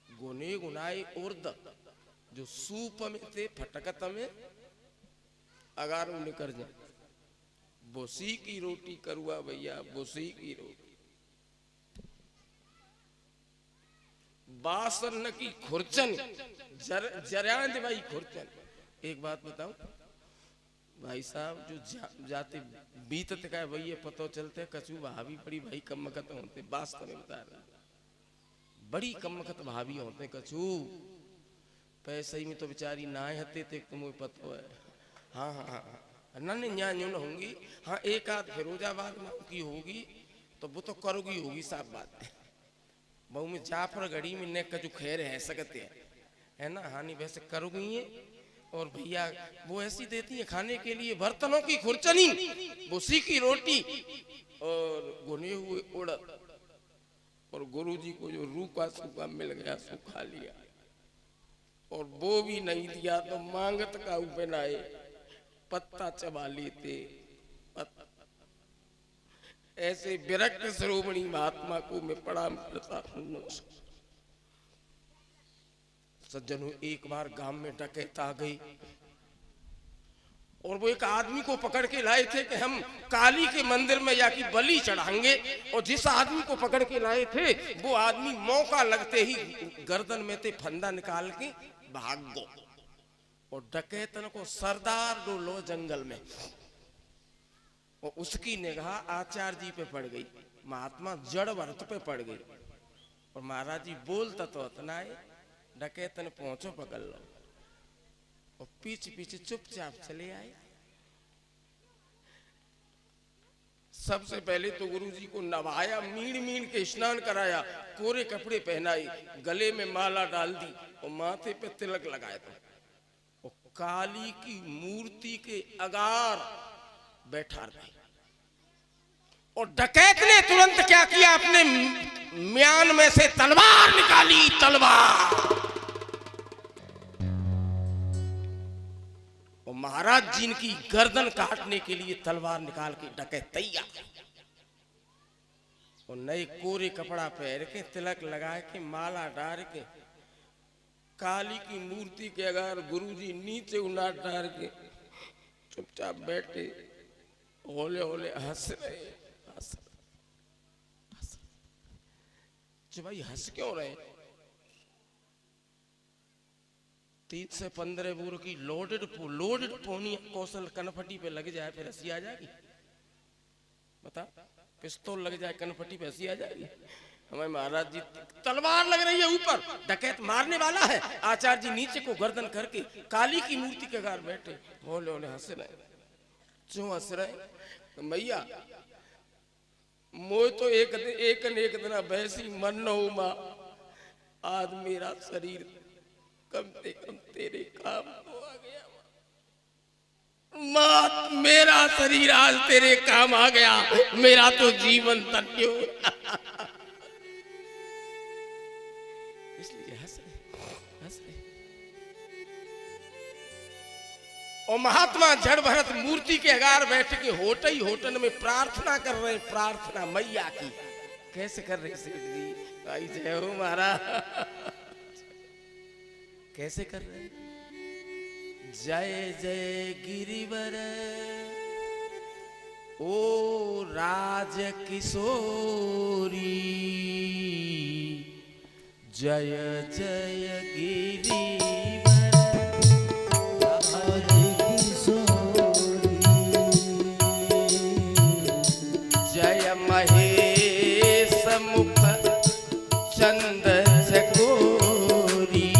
गुने गुनाए उर्द जो सूप में थे फटकत में अगार निकर जाए, बोसी की रोटी करुआ भैया, बोसी की रोटी। बासन की खुरचन, जरांज भाई खुरचन। एक बात बताऊं भाई साहब, जो जाते बीतत का भैया पतो चलते कछु भाभी बड़ी भाई कमकत होते। वास्तव में बता रहा, बड़ी कमकत भाभी होते कछु। पैसे ही में तो बेचारी ना हते थे, तुम्हें पतो है। हाँ हाँ हाँ नन्हे न्यान होंगी। हाँ एक आध फिरोजाबाद में की होगी, तो वो तो करोगी होगी, साफ बात है। बहु में जाफर घड़ी में ने कजू खैर है सकते हैं, है ना। हानि वैसे करोगी है। और भैया वो ऐसी देती है खाने के लिए, बर्तनों की खुरचनी, भूसी की रोटी और गुने हुए उड़द। और गुरुजी को जो रूखा सूखा मिल गया सो खा लिया, और वो भी नहीं दिया तो मांगत का उपनाए पत्ता चबा लेते। ऐसे विरक्त श्रोमणी महात्मा को मैं प्रणाम करता हूँ। सज्जनों, एक बार गांव में डकैत आ गई, और वो एक आदमी को पकड़ के लाए थे कि हम काली के मंदिर में या की बलि चढ़ाएंगे। और जिस आदमी को पकड़ के लाए थे वो आदमी मौका लगते ही गर्दन में से फंदा निकाल के भाग गो। और डकैतन को सरदार डोलो जंगल में। और उसकी निगाह आचार्य जी पे पड़ गई, महात्मा जड़ व्रत पे पड़ गई। और महाराज जी बोलता तो इतना है, डकैतन पहुंचो पकड़ लो। और पीछे पीछे चुपचाप चले आए। सबसे पहले तो गुरुजी को नवाया, मीण मीण के स्नान कराया, कोरे कपड़े पहनाए, गले में माला डाल दी और माथे पे तिलक लगाया था। और काली की मूर्ति के अगार बैठा रहे। और डकैत ने तुरंत क्या किया, अपने म्यान में से तलवार निकाली, तलवार। और महाराज जी की गर्दन काटने के लिए तलवार निकाल के डकैत तैयार। और नए कोरे कपड़ा पहन के, तिलक लगा के, माला डाल के, काली की मूर्ति के अगर गुरुजी नीचे उनाट डाल के चुपचाप बैठे, होले होले हंस रहे। भाई हंस क्यों रहे? 3 से 15 बोर की लोडेड पोनी कौशल कनफटी पे लग जाए, फिर हंसी आ जाएगी? बता, पिस्तौल लग जाए कनफटी पे, हंसी आ जाएगी? हमें महाराज जी तलवार लग रही है ऊपर, डकैत मारने वाला है। आचार्य जी नीचे को गर्दन करके काली की मूर्ति के घर बैठे, होले होले हंस रहे। क्यों हंस रहे? भैया मोय तो एक दिन वैसी मन न हो माँ, आज मेरा शरीर कम से कम तेरे काम को आ गया माँ। मेरा शरीर आज तेरे काम आ गया, मेरा तो जीवन धन्य हो। इसलिए हंस रहे। और महात्मा जड़ भरत मूर्ति के अगार बैठ के होटल में प्रार्थना कर रहे, प्रार्थना मैया की। कैसे कर रहे सेठ जी? आई जय हो महाराज। कैसे कर रहे? जय जय गिरिवर ओ राज किशोरी, जय जय गिरिवर राज किशोरी, जय महेश मुख चंद चकोरी,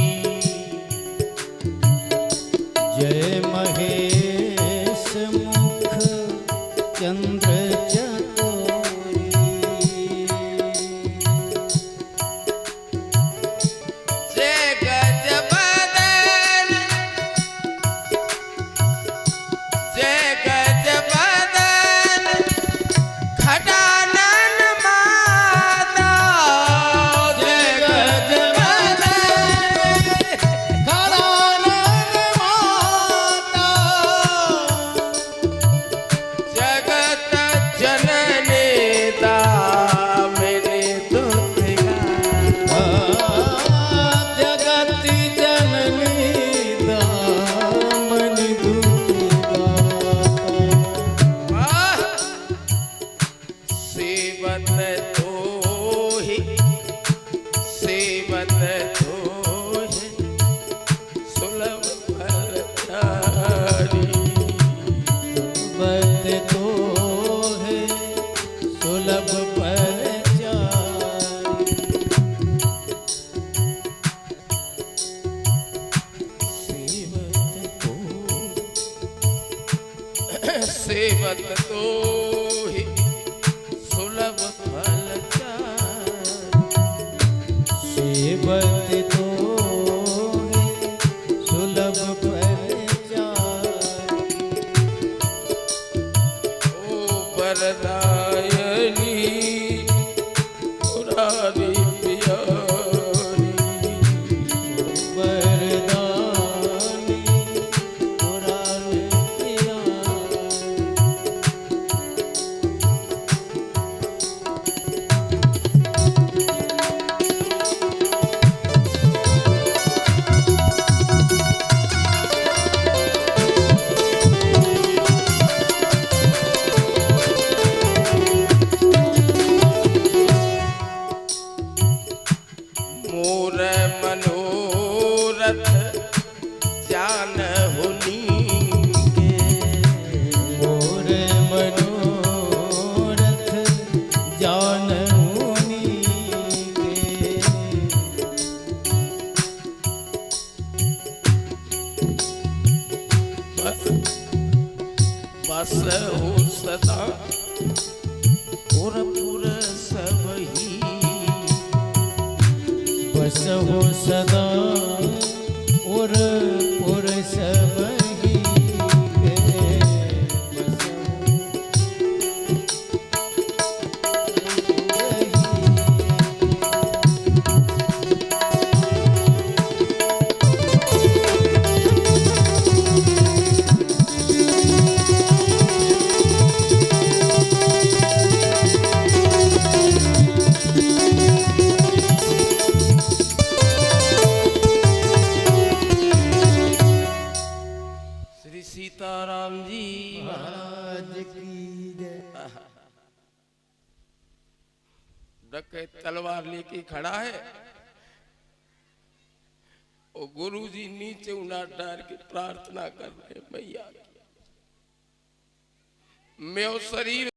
जय महेश मुख चंद्र चकोरी, जय गजबदन, जय गजबदन खटानन माता, जय गजबदन खड़ानन माता, जगत जननी दामिनी दुर्गा, जगत जननी दामनि दुर्गा, सेवत तोहि, सेवत तोहि सुलभ फलचारी, बत तो है सुलभ परचारी, सेवत तोहि सुलभ फलचारी, सेवत तो है सुलभ परचारी, ओ वरदायनी मुरारी प्यारी, वरदानी मुरारी प्यारी, मोर मनोरथ जानहु नीके, मोर मनोरथ जानहु नीके, बस बस हो सदा पुर सबही, बस हो सदा और पुर सबही के, बस हो श्री सीताराम जी महाराज की जय। डकैत तलवार लेके खड़ा है और गुरुजी नीचे उनाट डाल के प्रार्थना कर रहे हैं, मैया मैं शरीर